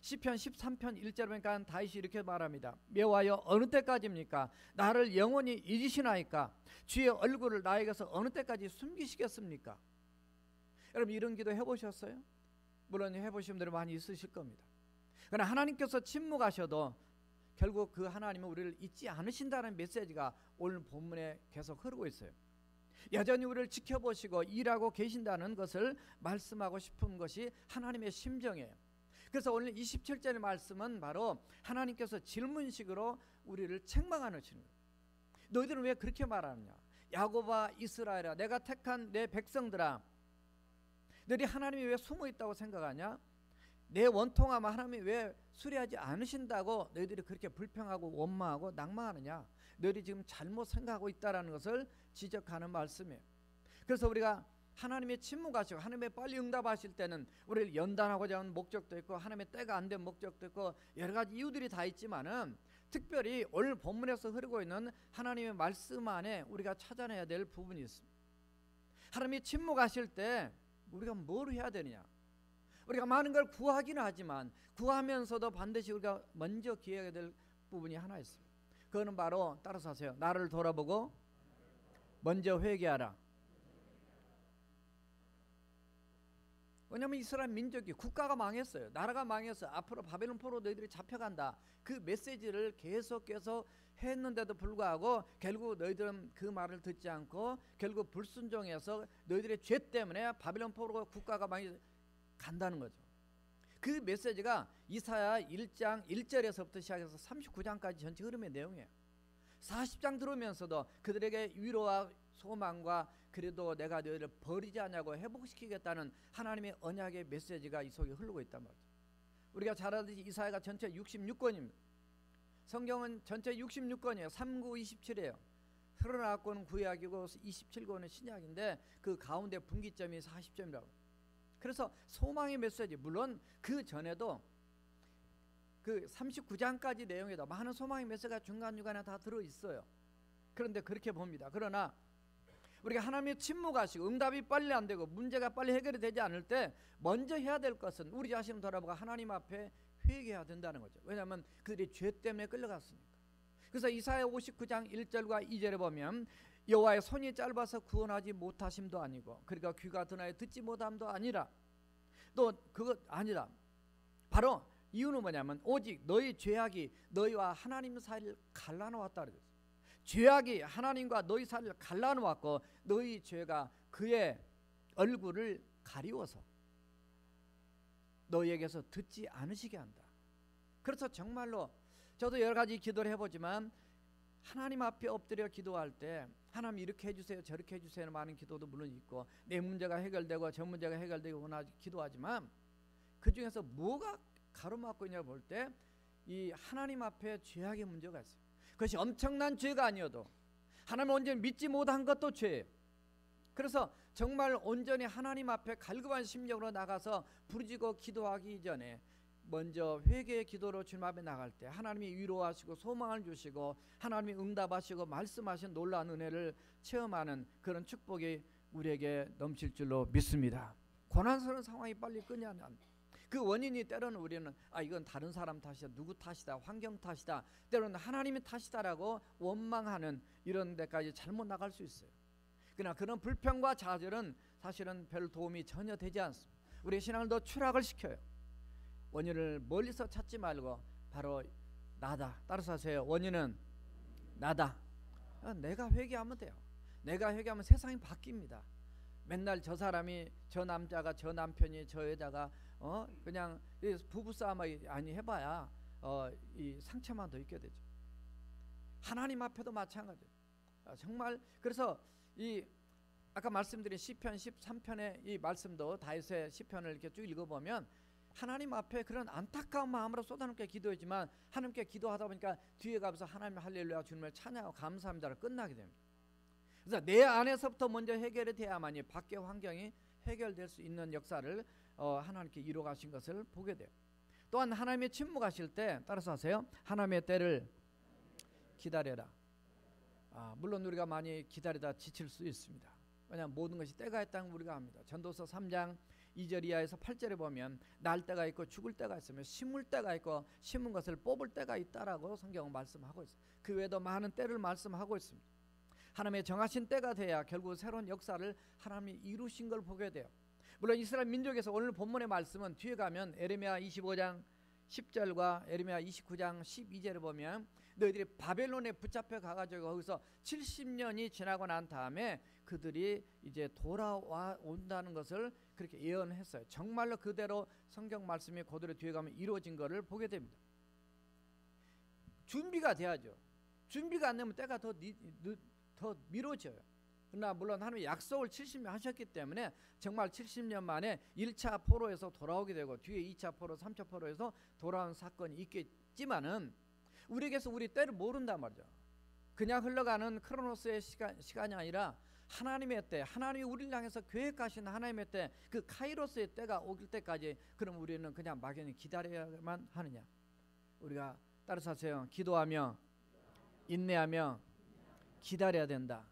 시편 13편 1절 보니까 다윗이 이렇게 말합니다. 여호와여 어느 때까지입니까? 나를 영원히 잊으시나이까? 주의 얼굴을 나에게서 어느 때까지 숨기시겠습니까? 여러분 이런 기도 해보셨어요? 물론 해보신 분들이 많이 있으실 겁니다. 그러나 하나님께서 침묵하셔도 결국 그 하나님은 우리를 잊지 않으신다는 메시지가 오늘 본문에 계속 흐르고 있어요. 여전히 우리를 지켜보시고 일하고 계신다는 것을 말씀하고 싶은 것이 하나님의 심정이에요. 그래서 오늘 27절의 말씀은 바로 하나님께서 질문식으로 우리를 책망하는 거예요. 너희들은 왜 그렇게 말하느냐? 야곱아 이스라엘아 내가 택한 내 백성들아 너희 하나님이 왜 숨어 있다고 생각하냐? 내 원통함 하나님이 왜 수리하지 않으신다고 너희들이 그렇게 불평하고 원망하고 낭망하느냐? 너희들이 지금 잘못 생각하고 있다는 것을 지적하는 말씀이에요. 그래서 우리가 하나님의 침묵하시고 하나님의 빨리 응답하실 때는 우리를 연단하고자 하는 목적도 있고 하나님의 때가 안 된 목적도 있고 여러 가지 이유들이 다 있지만은 특별히 오늘 본문에서 흐르고 있는 하나님의 말씀 안에 우리가 찾아내야 될 부분이 있습니다. 하나님이 침묵하실 때 우리가 뭘 해야 되느냐? 우리가 많은 걸 구하기는 하지만 구하면서도 반드시 우리가 먼저 기해야 될 부분이 하나 있습니다. 그거는 바로 따라서 하세요. 나를 돌아보고 먼저 회개하라. 왜냐하면 이스라엘 민족이 국가가 망했어요. 나라가 망했어요. 앞으로 바벨론 포로 너희들이 잡혀간다. 그 메시지를 계속 했는데도 불구하고 결국 너희들은 그 말을 듣지 않고 결국 불순종해서 너희들의 죄 때문에 바벨론 포로 국가가 망해 간다는 거죠. 그 메시지가 이사야 1장 1절에서부터 시작해서 39장까지 전체 흐름의 내용이에요. 40장 들으면서도 그들에게 위로와 소망과 그래도 내가 너희를 버리지 않냐고 회복시키겠다는 하나님의 언약의 메시지가 이 속에 흐르고 있단 말이죠. 우리가 잘 알듯이 이사야가 전체 66권입니다. 성경은 전체 66권이에요. 3, 9, 27이에요. 39권은 구약이고 27권은 신약인데 그 가운데 분기점이 40점이라고. 그래서 소망의 메시지, 물론 그 전에도 그 39장까지 내용에도 많은 소망의 메시지가 중간중간에 다 들어있어요. 그런데 그렇게 봅니다. 그러나 우리가 하나님의 침묵하시고 응답이 빨리 안 되고 문제가 빨리 해결이 되지 않을 때 먼저 해야 될 것은 우리 자신을 돌아보고 하나님 앞에 회개해야 된다는 거죠. 왜냐하면 그들이 죄 때문에 끌려갔으니까. 그래서 이사야 59장 1절과 2절에 보면 여호와의 손이 짧아서 구원하지 못하심도 아니고 그러니까 귀가 드나여 듣지 못함도 아니라 또 그것 아니라 바로 이유는 뭐냐면 오직 너희 죄악이 너희와 하나님 사이를 갈라놓았다 그랬어요. 죄악이 하나님과 너희 사이를 갈라놓았고 너희 죄가 그의 얼굴을 가리워서 너희에게서 듣지 않으시게 한다. 그래서 정말로 저도 여러 가지 기도를 해보지만 하나님 앞에 엎드려 기도할 때 하나님 이렇게 해주세요 저렇게 해주세요 많은 기도도 물론 있고 내 문제가 해결되고 저 문제가 해결되고 원하지 기도하지만 그 중에서 뭐가 가로막고 있냐 볼 때 이 하나님 앞에 죄악의 문제가 있어요. 그것이 엄청난 죄가 아니어도 하나님을 온전히 믿지 못한 것도 죄예요. 그래서 정말 온전히 하나님 앞에 갈급한 심령으로 나가서 부르짖고 기도하기 전에 먼저 회개의 기도로 주님 앞에 나갈 때 하나님이 위로하시고 소망을 주시고 하나님이 응답하시고 말씀하신 놀라운 은혜를 체험하는 그런 축복이 우리에게 넘칠 줄로 믿습니다. 고난스러운 상황이 빨리 끝나면 그 원인이 때로는 우리는 이건 다른 사람 탓이다 누구 탓이다 환경 탓이다 때로는 하나님의 탓이다라고 원망하는 이런 데까지 잘못 나갈 수 있어요. 그러나 그런 불평과 좌절은 사실은 별 도움이 전혀 되지 않습니다. 우리의 신앙을 더 추락을 시켜요. 원인을 멀리서 찾지 말고 바로 나다. 따라서 하세요. 원인은 나다. 내가 회개하면 돼요. 내가 회개하면 세상이 바뀝니다. 맨날 저 사람이, 저 남자가, 저 남편이, 저 여자가 그냥 부부싸움 아니 해봐야 이 상처만 더 있게 되죠. 하나님 앞에도 마찬가지예요. 정말 그래서 이 아까 말씀드린 시편 13편의 이 말씀도 다윗의 시편을 이렇게 쭉 읽어보면 하나님 앞에 그런 안타까운 마음으로 쏟아놓게 기도했지만 하나님께 기도하다 보니까 뒤에 가면서 하나님 할렐루야 주님을 찬양하고 감사합니다를 끝나게 됩니다. 그래서 내 안에서부터 먼저 해결이 돼야만이 밖의 환경이 해결될 수 있는 역사를 하나님께 이루어 가신 것을 보게 돼요. 또한 하나님의 침묵하실 때 따라서 하세요. 하나님의 때를 기다려라. 물론 우리가 많이 기다리다 지칠 수 있습니다. 왜냐하면 모든 것이 때가 있다는 걸 우리가 압니다. 전도서 3장 2절 이하에서 8절에 보면 날 때가 있고 죽을 때가 있으며 심을 때가 있고 심은 것을 뽑을 때가 있다라고 성경은 말씀하고 있어요. 그 외에도 많은 때를 말씀하고 있습니다. 하나님의 정하신 때가 돼야 결국 새로운 역사를 하나님이 이루신 걸 보게 돼요. 물론 이스라엘 민족에서 오늘 본문의 말씀은 뒤에 가면 에레미야 25장 10절과 에레미야 29장 12절에 보면 너희들이 바벨론에 붙잡혀 가가지고 거기서 70년이 지나고 난 다음에 그들이 이제 돌아와 온다는 것을 그렇게 예언했어요. 정말로 그대로 성경 말씀이 그대로 뒤에 가면 이루어진 것을 보게 됩니다. 준비가 돼야죠. 준비가 안 되면 때가 더 미뤄져요. 그러나 물론 하나님의 약속을 70년 하셨기 때문에 정말 70년 만에 1차 포로에서 돌아오게 되고 뒤에 2차 포로, 3차 포로에서 돌아온 사건이 있겠지만은 우리에게서 우리 때를 모른단 말이죠. 그냥 흘러가는 크로노스의 시간이 아니라 하나님의 때, 하나님이 우리를 향해서 계획하신 하나님의 때, 그 카이로스의 때가 오길 때까지 그럼 우리는 그냥 막연히 기다려야만 하느냐? 우리가 따라서 하세요. 기도하며 인내하며 기다려야 된다.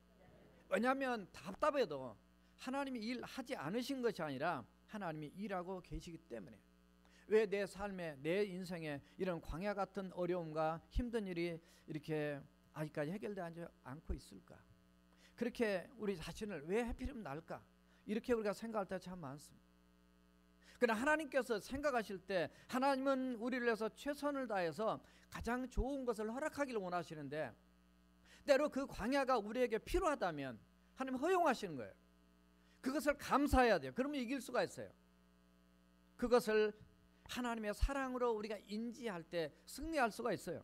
왜냐하면 답답해도 하나님이 일하지 않으신 것이 아니라 하나님이 일하고 계시기 때문에. 왜 내 삶에, 내 인생에 이런 광야 같은 어려움과 힘든 일이 이렇게 아직까지 해결되지 않고 있을까? 그렇게 우리 자신을 왜 하필이면 날까? 이렇게 우리가 생각할 때 참 많습니다. 그러나 하나님께서 생각하실 때 하나님은 우리를 위해서 최선을 다해서 가장 좋은 것을 허락하기를 원하시는데 때로 그 광야가 우리에게 필요하다면 하나님 허용하시는 거예요. 그것을 감사해야 돼요. 그러면 이길 수가 있어요. 그것을 하나님의 사랑으로 우리가 인지할 때 승리할 수가 있어요.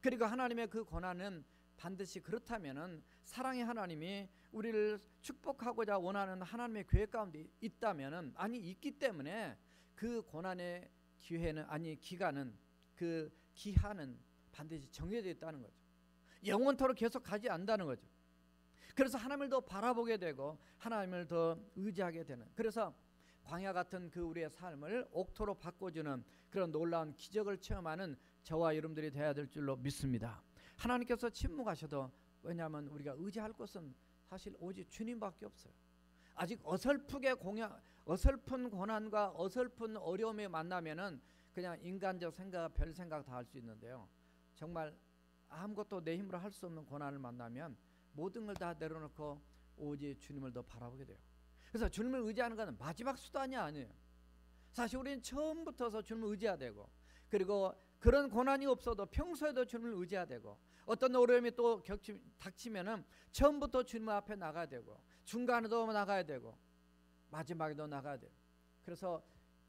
그리고 하나님의 그 고난은 반드시 그렇다면은 사랑의 하나님이 우리를 축복하고자 원하는 하나님의 계획 가운데 있다면은 있기 때문에 그 고난의 기간은 그 기한은 반드시 정해져 있다는 거죠. 영원토록 계속 가지 않는다는 거죠. 그래서 하나님을 더 바라보게 되고 하나님을 더 의지하게 되는, 그래서 광야 같은 그 우리의 삶을 옥토로 바꿔주는 그런 놀라운 기적을 체험하는 저와 여러분들이 돼야 될 줄로 믿습니다. 하나님께서 침묵하셔도, 왜냐하면 우리가 의지할 것은 사실 오직 주님밖에 없어요. 아직 어설픈 고난과 어설픈 어려움에 만나면은 그냥 인간적 생각, 별 생각 다 할 수 있는데요. 정말 아무것도 내 힘으로 할 수 없는 고난을 만나면 모든 걸 다 내려놓고 오직 주님을 더 바라보게 돼요. 그래서 주님을 의지하는 것은 마지막 수단이 아니에요. 사실 우리는 처음부터서 주님을 의지해야 되고, 그리고 그런 고난이 없어도 평소에도 주님을 의지해야 되고, 어떤 어려움이 또 닥치면은 처음부터 주님 앞에 나가야 되고, 중간에도 나가야 되고, 마지막에도 나가야 돼요. 그래서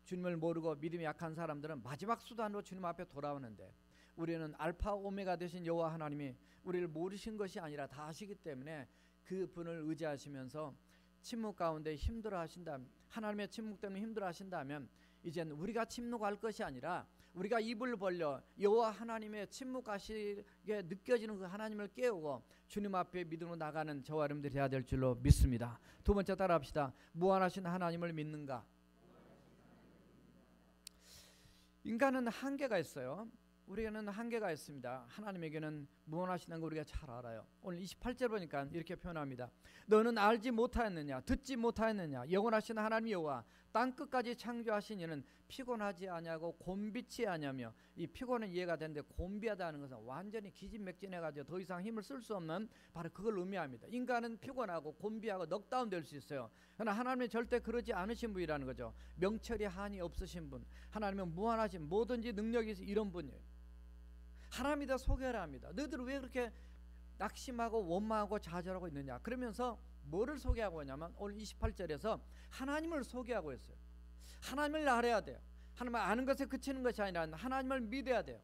주님을 모르고 믿음이 약한 사람들은 마지막 수단으로 주님 앞에 돌아오는데, 우리는 알파 오메가 되신 여호와 하나님이 우리를 모르신 것이 아니라 다 아시기 때문에 그 분을 의지하시면서 침묵 가운데 힘들어하신다면, 하나님의 침묵 때문에 힘들어하신다면 이제는 우리가 침묵할 것이 아니라 우리가 입을 벌려 여호와 하나님의 침묵하시게 느껴지는 그 하나님을 깨우고 주님 앞에 믿음으로 나가는 저와 여러분들이 되어야 될 줄로 믿습니다. 두 번째 따라합시다. 무한하신 하나님을 믿는가? 인간은 한계가 있어요. 우리에게는 한계가 있습니다. 하나님에게는 무한하시다는 걸 우리가 잘 알아요. 오늘 28절 보니까 이렇게 표현합니다. 너는 알지 못하였느냐, 듣지 못하였느냐, 영원하신 하나님 여호와 땅 끝까지 창조하신 이는 피곤하지 아니하고 곤비치 아니하며, 이 피곤은 이해가 되는데 곤비하다는 것은 완전히 기진맥진해가지고 더 이상 힘을 쓸 수 없는, 바로 그걸 의미합니다. 인간은 피곤하고 곤비하고 넉다운 될 수 있어요. 그러나 하나님은 절대 그러지 않으신 분이라는 거죠. 명철이 한이 없으신 분, 하나님은 무한하신, 뭐든지 능력이 이런 분이에요. 하나님이 다 소개를 합니다. 너희들 왜 그렇게 낙심하고 원망하고 좌절하고 있느냐. 그러면서 뭐를 소개하고 있냐면 오늘 28절에서 하나님을 소개하고 있어요. 하나님을 알아야 돼요. 하나님을 아는 것에 그치는 것이 아니라 하나님을 믿어야 돼요.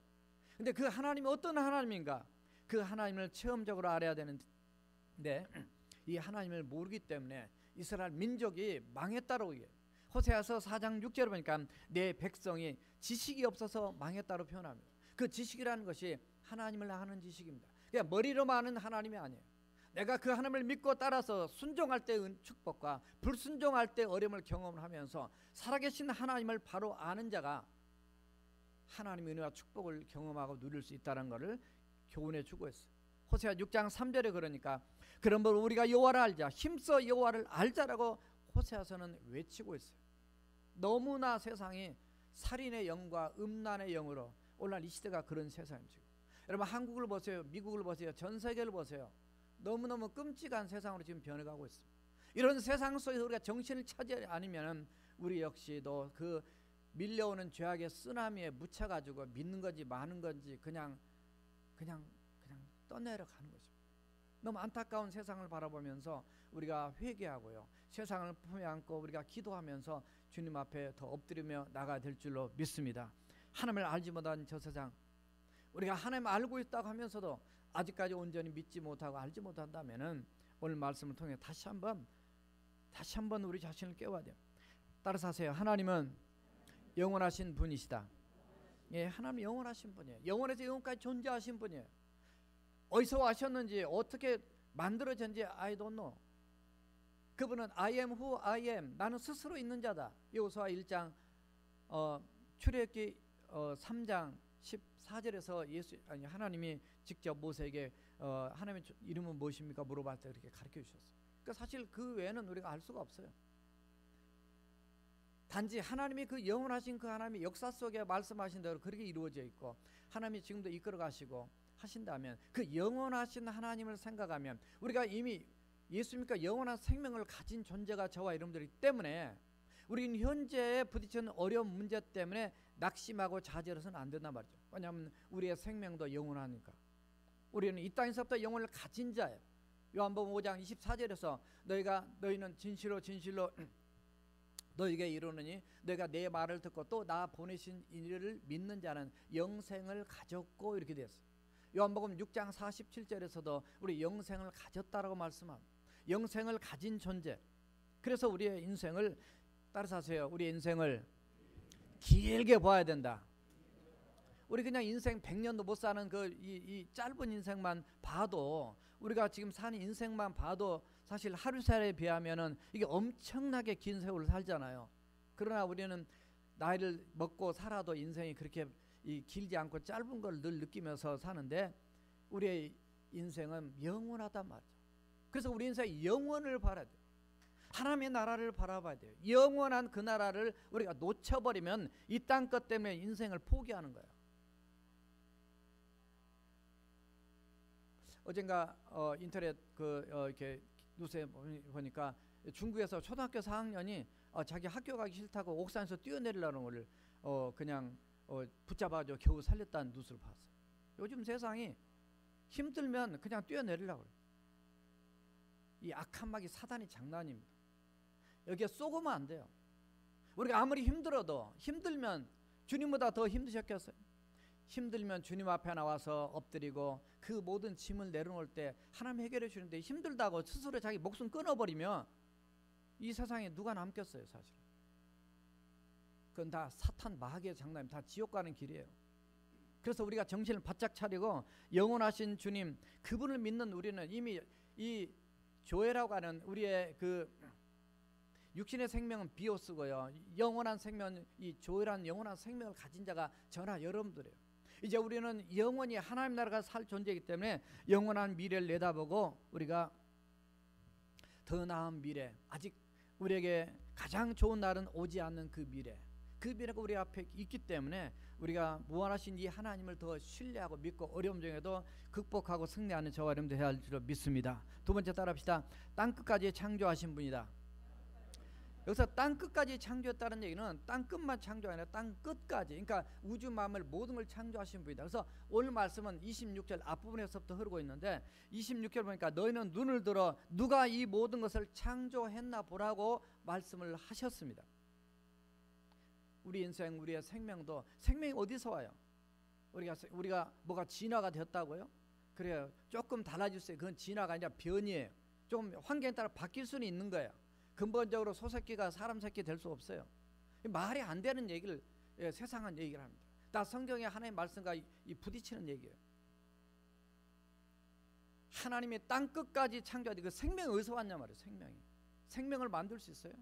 근데 그 하나님이 어떤 하나님인가? 그 하나님을 체험적으로 알아야 되는데 이 하나님을 모르기 때문에 이스라엘 민족이 망했다고 얘기해요. 호세아서 4장 6절에 보니까 내 백성이 지식이 없어서 망했다고 표현합니다. 그 지식이라는 것이 하나님을 아는 지식입니다. 그냥 머리로만 아는 하나님이 아니에요. 내가 그 하나님을 믿고 따라서 순종할 때의 축복과 불순종할 때 어려움을 경험하면서 살아계신 하나님을 바로 아는 자가 하나님의 은혜와 축복을 경험하고 누릴 수 있다는 것을 교훈해 주고 있어요. 호세아 6장 3절에 그러니까 그러므로 우리가 여호와를 알자, 힘써 여호와를 알자라고 호세아서는 외치고 있어요. 너무나 세상이 살인의 영과 음란의 영으로 오늘날 이 시대가 그런 세상이죠. 여러분 한국을 보세요, 미국을 보세요, 전 세계를 보세요. 너무너무 끔찍한 세상으로 지금 변해가고 있습니다. 이런 세상 속에서 우리가 정신을 차지 않으면 우리 역시도 그 밀려오는 죄악의 쓰나미에 묻혀가지고 믿는 건지 마는 건지 그냥 떠내려가는 것입니다. 너무 안타까운 세상을 바라보면서 우리가 회개하고요, 세상을 품에 안고 우리가 기도하면서 주님 앞에 더 엎드리며 나가야 될 줄로 믿습니다. 하나님을 알지 못한 저 세상, 우리가 하나님 알고 있다고 하면서도 아직까지 온전히 믿지 못하고 알지 못한다면은 오늘 말씀을 통해 다시 한번 우리 자신을 깨워야 돼요. 따라서 하세요. 하나님은 영원하신 분이시다. 예, 하나님 영원하신 분이에요. 영원에서 영원까지 존재하신 분이에요. 어디서 하셨는지 어떻게 만들어졌는지 I don't know. 그분은 I am who I am. 나는 스스로 있는 자다. 여호수아 1장 출애굽기 3장 14절에서 하나님이 직접 모세에게 하나님의 이름은 무엇입니까? 물어봤을 때 그렇게 가르쳐 주셨어요. 그러니까 사실 그 외에는 우리가 알 수가 없어요. 단지 하나님이 그 영원하신 그 하나님의 역사 속에 말씀하신 대로 그렇게 이루어져 있고 하나님이 지금도 이끌어 가시고 하신다면 그 영원하신 하나님을 생각하면 우리가 이미 예수님과 영원한 생명을 가진 존재가 저와 여러분들이기 때문에 우리는 현재에 부딪히는 어려운 문제 때문에 낙심하고 좌절해서는 안 된단 말이죠. 왜냐하면 우리의 생명도 영원하니까. 우리는 이 땅에서부터 영혼을 가진 자예요. 요한복음 5장 24절에서 너희는 진실로 너희에게 이르노니 너희가 내 말을 듣고 또 나 보내신 이를 믿는 자는 영생을 가졌고 이렇게 되었어요. 요한복음 6장 47절에서도 우리 영생을 가졌다라고 말씀합니다. 영생을 가진 존재. 그래서 우리의 인생을 따라서 하세요. 우리의 인생을 길게 봐야 된다. 우리 그냥 인생 100년도 못 사는 이 짧은 인생만 봐도 우리가 지금 사는 인생만 봐도 사실 하루살에 비하면은 이게 엄청나게 긴 세월을 살잖아요. 그러나 우리는 나이를 먹고 살아도 인생이 그렇게 길지 않고 짧은 걸 늘 느끼면서 사는데 우리의 인생은 영원하단 말이죠. 그래서 우리 인생의 영원을 바라야 돼요. 하나님의 나라를 바라봐야 돼요. 영원한 그 나라를 우리가 놓쳐버리면 이 땅 것 때문에 인생을 포기하는 거예요. 어젠가 인터넷 이렇게 뉴스에 보니까 중국에서 초등학교 4학년이 자기 학교 가기 싫다고 옥상에서 뛰어내리려는 걸 그냥 붙잡아가지고 겨우 살렸다는 뉴스를 봤어요. 요즘 세상이 힘들면 그냥 뛰어내리려고 그래요. 이 악한 마귀 사단이 장난입니다. 여기에 쏘고면 안 돼요. 우리가 아무리 힘들면 주님보다 더 힘드셨겠어요? 힘들면 주님 앞에 나와서 엎드리고 그 모든 짐을 내려놓을 때 하나님 해결해 주는데 힘들다고 스스로 자기 목숨 끊어버리면 이 세상에 누가 남겠어요? 사실 그건 다 사탄 마귀의 장난입니다. 다 지옥 가는 길이에요. 그래서 우리가 정신을 바짝 차리고 영원하신 주님 그분을 믿는 우리는 이미 이 조회라고 하는 우리의 그 육신의 생명은 비오스고요, 영원한 생명, 이 조회라는 영원한 생명을 가진 자가 저나 여러분들이에요. 이제 우리는 영원히 하나님 나라가 살 존재이기 때문에 영원한 미래를 내다보고 우리가 더 나은 미래, 아직 우리에게 가장 좋은 날은 오지 않는 그 미래가 우리 앞에 있기 때문에 우리가 무한하신 이 하나님을 더 신뢰하고 믿고 어려움 중에도 극복하고 승리하는 저와 여러분들 해야 할 줄 믿습니다. 두 번째 따라합시다. 땅끝까지 창조하신 분이다. 여기서 땅 끝까지 창조했다는 얘기는 땅 끝만 창조가 아니라 땅 끝까지, 그러니까 우주 만물 모든 걸 창조하신 분이다. 그래서 오늘 말씀은 26절 앞부분에서부터 흐르고 있는데 26절 보니까 너희는 눈을 들어 누가 이 모든 것을 창조했나 보라고 말씀을 하셨습니다. 우리 인생, 우리의 생명도, 생명이 어디서 와요? 우리가 뭐가 진화가 되었다고요? 그래요. 조금 달라질 수 있어요. 그건 진화가 아니라 변이에요. 조금 환경에 따라 바뀔 수는 있는 거예요. 근본적으로 소새끼가 사람 새끼 될 수 없어요. 말이 안 되는 얘기를 세상은 얘기를 합니다. 다 성경의 하나님의 말씀과 부딪히는 얘기예요. 하나님이 땅 끝까지 창조하지, 그 생명이 어디서 왔냐 말이에요. 생명을 만들 수 있어요?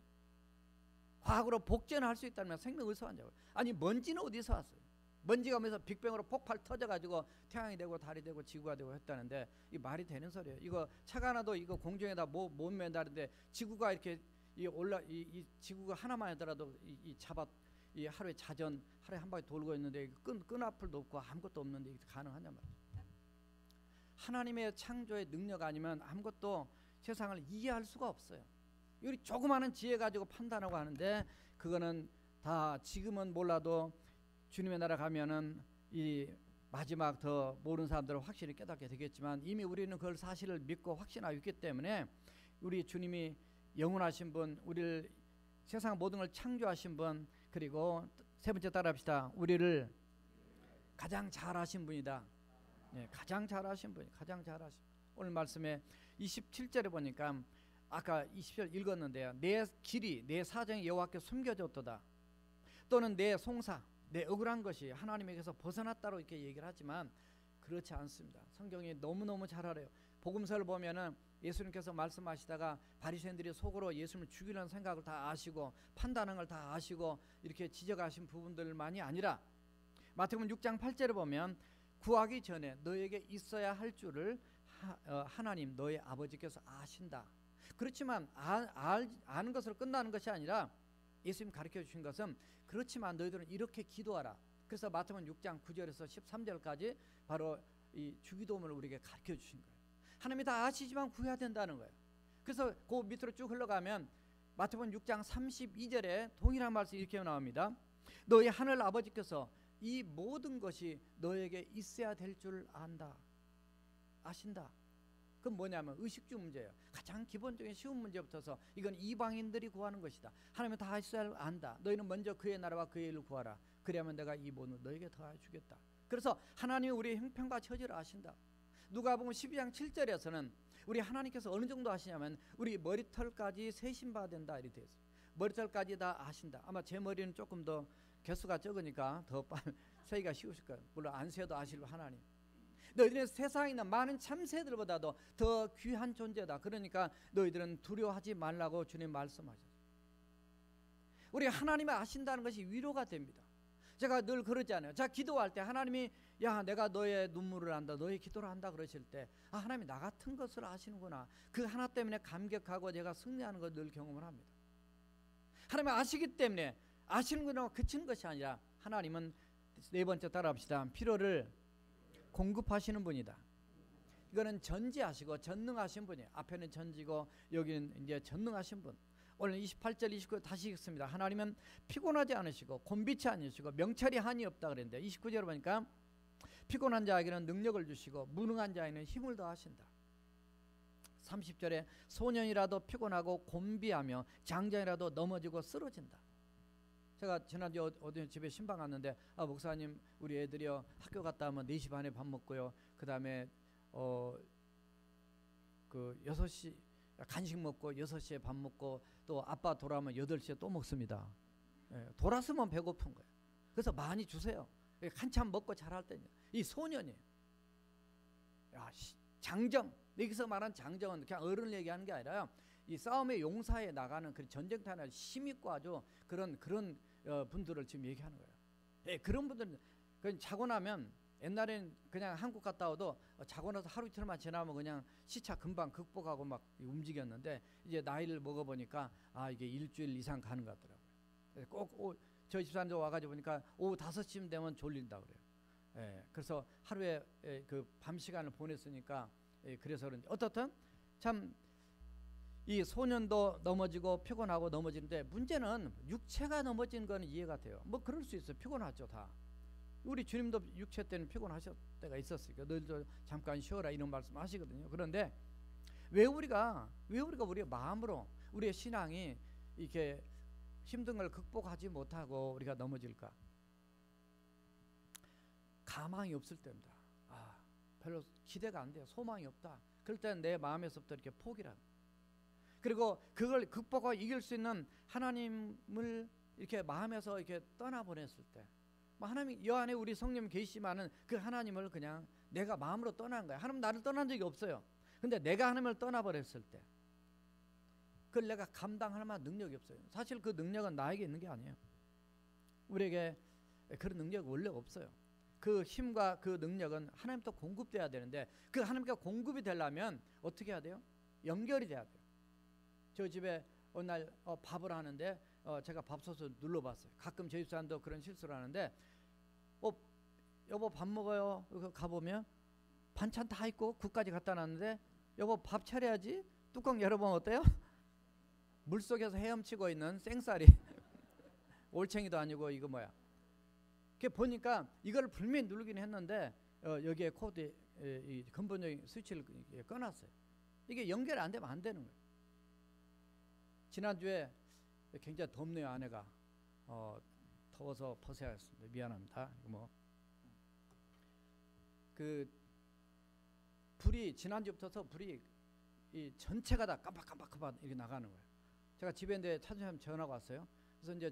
과학으로 복제할 수 있다면 생명이 어디서 왔냐고요. 아니 먼지는 어디서 왔어요? 먼지가 오면서 빅뱅으로 폭발 터져가지고 태양이 되고 달이 되고 지구가 되고 했다는데 이 말이 되는 소리예요. 이거 차가 하나도 이거 공중에다 못 맨다는데 지구가 이렇게 이 지구가 하나만 하더라도 이 하루에 자전 하루에 한 바퀴 돌고 있는데 끈 앞을도 없고 아무것도 없는데 이게 가능하냐 말이에요. 하나님의 창조의 능력 아니면 아무것도 세상을 이해할 수가 없어요. 우리 조그마한 지혜 가지고 판단하고 하는데 그거는 다 지금은 몰라도 주님의 나라 가면은 이 마지막 더 모르는 사람들은 확실히 깨닫게 되겠지만 이미 우리는 그걸 사실을 믿고 확신하고 있기 때문에 우리 주님이 영원하신 분, 우리를 세상 모든 걸 창조하신 분, 그리고 세 번째 따라합시다. 우리를 가장 잘하신 분이다. 네, 가장 잘하신 분이 가장 잘하신. 오늘 말씀에 27절에 보니까 아까 20절 읽었는데요. 내 길이 내 사정이 여호와께 숨겨졌도다. 또는 내 송사 내 억울한 것이 하나님에게서 벗어났다고 이렇게 얘기를 하지만 그렇지 않습니다. 성경이 너무너무 잘 알아요. 복음서를 보면은 예수님께서 말씀하시다가 바리새인들이 속으로 예수님을 죽이려는 생각을 다 아시고 판단하는 걸 다 아시고 이렇게 지적하신 부분들만이 아니라 마태복음 6장 8절에 보면 구하기 전에 너에게 있어야 할 줄을 하나님 너의 아버지께서 아신다. 그렇지만 아는 것으로 끝나는 것이 아니라 예수님 가르쳐 주신 것은 그렇지만 너희들은 이렇게 기도하라. 그래서 마태복음 6장 9절에서 13절까지 바로 이 주기도문을 우리에게 가르쳐 주신 거예요. 하나님이 다 아시지만 구해야 된다는 거예요. 그래서 그 밑으로 쭉 흘러가면 마태복음 6장 32절에 동일한 말씀이 이렇게 나옵니다. 너희 하늘 아버지께서 이 모든 것이 너에게 있어야 될 줄 안다. 아신다. 그건 뭐냐면 의식주 문제예요. 가장 기본적인 쉬운 문제부터서 이건 이방인들이 구하는 것이다. 하나님은 다 있어야 안다. 너희는 먼저 그의 나라와 그의 일을 구하라. 그래야만 내가 이 모든 너에게 더하여 주겠다. 그래서 하나님이 우리의 형편과 처지를 아신다. 누가복음 12장 7절에서는 우리 하나님께서 어느 정도 아시냐면 우리 머리털까지 세신바 된다 이렇게 되어 있어요. 머리털까지 다 아신다. 아마 제 머리는 조금 더 개수가 적으니까 더 빨리 세기가 쉬우실 거예요. 물론 안 세도 아실 하나님. 너희들은 세상에 있는 많은 참새들보다도 더 귀한 존재다. 그러니까 너희들은 두려워하지 말라고 주님 말씀하셨어요. 우리 하나님이 아신다는 것이 위로가 됩니다. 제가 늘 그러잖아요. 자, 기도할 때 하나님이 야 내가 너의 눈물을 안다, 너의 기도를 한다 그러실 때 아 하나님이 나 같은 것을 아시는구나. 그 하나 때문에 감격하고 제가 승리하는 걸 늘 경험을 합니다. 하나님이 아시기 때문에 아시는구나 그치는 것이 아니라 하나님은 네 번째 따라합시다. 필요를 공급하시는 분이다. 이거는 전지하시고 전능하신 분이에요. 앞에는 전지고 여기는 이제 전능하신 분. 오늘 28절 29절 다시 읽습니다. 하나님은 피곤하지 않으시고 곤비치 않으시고 명철이 한이 없다 그랬는데 29절을 보니까 피곤한 자에게는 능력을 주시고 무능한 자에게는 힘을 더하신다. 30절에 소년이라도 피곤하고 곤비하며 장자이라도 넘어지고 쓰러진다. 제가 지난주 어디 집에 신방 갔는데 목사님 우리 애들이요 학교 갔다 오면 4시 반에 밥 먹고요 그 다음에 그 6시 간식 먹고 6시에 밥 먹고 또 아빠 돌아오면 8시에 또 먹습니다. 예, 돌았으면 배고픈 거예요. 그래서 많이 주세요. 한참 먹고 자랄 때는 이 소년이에요. 야, 장정 여기서 말한 장정은 그냥 어른을 얘기하는 게 아니라 이 싸움의 용사에 나가는 그 전쟁터에 힘 있고 아주 그런 분들을 지금 얘기하는 거예요. 예, 그런 분들은 자고 나면 옛날엔 그냥 한국 갔다 와도 자고 나서 하루 이틀만 지나면 그냥 시차 금방 극복하고 막 움직였는데 이제 나이를 먹어보니까 이게 일주일 이상 가는 것 같더라고요. 꼭 저희 집사람들 와가지고 보니까 오후 5시쯤 되면 졸린다 그래요. 예, 그래서 하루에 그 밤 시간을 보냈으니까 그래서 그런지 어떻든 참 이 소년도 넘어지고 피곤하고 넘어지는데 문제는 육체가 넘어지는 거는 이해가 돼요. 뭐 그럴 수 있어요. 피곤하죠 다. 우리 주님도 육체 때는 피곤하실 때가 있었으니까 너희도 잠깐 쉬어라 이런 말씀 하시거든요. 그런데 왜 우리가 우리의 마음으로 우리의 신앙이 이렇게 힘든 걸 극복하지 못하고 우리가 넘어질까? 가망이 없을 때입니다. 별로 기대가 안 돼요. 소망이 없다. 그럴 때는 내 마음에서부터 이렇게 포기를. 그리고 그걸 극복하고 이길 수 있는 하나님을 이렇게 마음에서 이렇게 떠나보냈을 때, 하나님 여 안에 우리 성령 계시지만은 그 하나님을 그냥 내가 마음으로 떠나는 거야. 하나님 나를 떠난 적이 없어요. 근데 내가 하나님을 떠나버렸을 때, 그걸 내가 감당할 만한 능력이 없어요. 사실 그 능력은 나에게 있는 게 아니에요. 우리에게 그런 능력이 원래 없어요. 그 힘과 그 능력은 하나님부터 공급돼야 되는데, 그 하나님께 공급이 되려면 어떻게 해야 돼요? 연결이 돼야 돼요. 저 집에 어느 날 밥을 하는데 제가 밥솥을 눌러봤어요. 가끔 저희 집사람도 그런 실수를 하는데, 여보 밥 먹어요. 가보면 반찬 다 있고 국까지 갖다 놨는데, 여보 밥 차려야지. 뚜껑 열어보면 어때요? 물속에서 헤엄치고 있는 생쌀이 올챙이도 아니고 이거 뭐야. 그게 보니까 이걸 분명히 누르긴 했는데 여기에 코드에 이 근본적인 스위치를 꺼놨어요. 이게 연결이 안 되면 안 되는 거예요. 지난주에 굉장히 덥네요. 아내가 더워서 벗어야 했습니다. 미안합니다. 그 불이 지난주부터 불이 이 전체가 다 깜빡깜빡 이렇게 나가는 거예요. 제가 집에 있는데 차주님 전화가 왔어요. 그래서 이제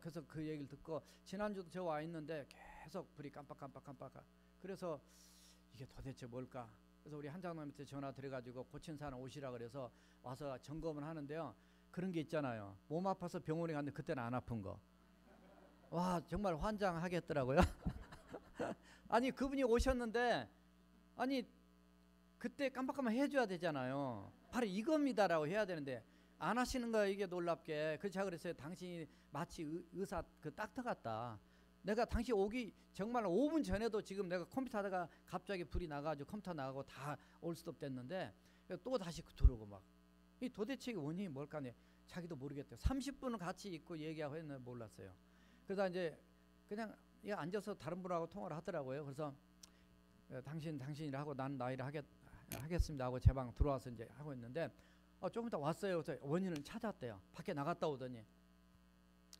그래서 그 얘기를 듣고, 지난주도 저 와 있는데 계속 불이 깜빡깜빡. 그래서 이게 도대체 뭘까? 그래서 우리 한장로님한테 전화 드려가지고 고친 사람 오시라 그래서 와서 점검을 하는데요. 그런 게 있잖아요. 몸 아파서 병원에 갔는데 그때는 안 아픈 거. 와, 정말 환장하겠더라고요. 아니 그분이 오셨는데, 아니 그때 깜빡깜빡 해줘야 되잖아요. 바로 이겁니다라고 해야 되는데 안 하시는 거예요. 이게 놀랍게. 그래서 제가 그랬어요. 당신이 마치 의사 그 닥터 같다. 내가 당신 오기 정말 5분 전에도 지금 내가 컴퓨터 하다가 갑자기 불이 나가지고 컴퓨터 나가고 다 올 스톱 됐는데 또 다시 들어오고 막. 이 도대체 원인이 뭘까? 자기도 모르겠대요. 30분은 같이 있고 얘기하고 했는데 몰랐어요. 그러다 이제 그냥 앉아서 다른 분하고 통화를 하더라고요. 그래서 당신이라 하고 난 나이를 하겠습니다 하고 제 방 들어와서 이제 하고 있는데 조금 이따 왔어요. 그래서 원인을 찾았대요. 밖에 나갔다 오더니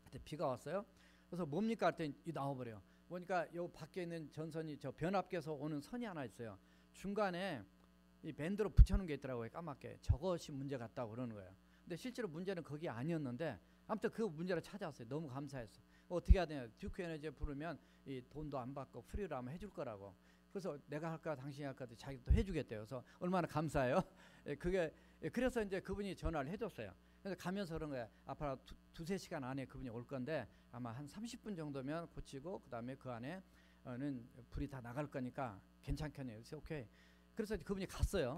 그때 비가 왔어요. 그래서 뭡니까 했더니 나와버려요. 보니까 요 밖에 있는 전선이 저 변압기에서 오는 선이 하나 있어요. 중간에 이 밴드로 붙여놓은 게 있더라고요. 까맣게. 저것이 문제 같다고 그러는 거예요. 근데 실제로 문제는 거기 아니었는데 아무튼 그 문제를 찾아왔어요. 너무 감사했어. 어떻게 해야 되냐. 듀크 에너지에 부르면 이 돈도 안 받고 프리로 하면 해줄 거라고. 그래서 내가 할까 당신이 할까 자기도 또 해주겠대요. 그래서 얼마나 감사해요. 그래서 이제 그분이 전화를 해줬어요. 그래서 가면서 그런 거야. 앞으로 두세 시간 안에 그분이 올 건데 아마 한 30분 정도면 고치고 그다음에 그 안에는 불이 다 나갈 거니까 괜찮겠네요. 그래서 오케이. 그래서 그분이 갔어요.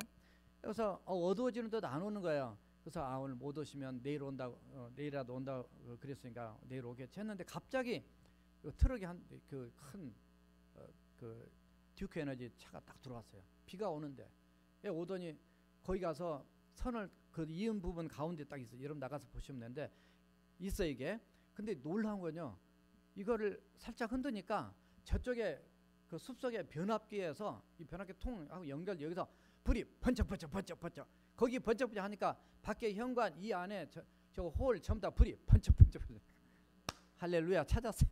그래서 어두워지는데도 안 오는 거예요. 그래서 오늘 못 오시면 내일 온다고 내일이라도 온다고 그랬으니까 내일 오겠지 했는데 갑자기 트럭이 그 큰 그 듀크 에너지 차가 딱 들어왔어요. 비가 오는데 오더니 거기 가서 선을 그 이은 부분 가운데 딱 있어요. 여러분 나가서 보시면 되는데 있어 이게. 근데 놀라운 건요. 이거를 살짝 흔드니까 저쪽에 그 숲속의 변압기에서 이 변압기 통하고 연결 여기서 불이 번쩍 거기 번쩍 하니까 밖에 현관 이 안에 저 홀 전부 다 불이 번쩍 할렐루야 찾았어요.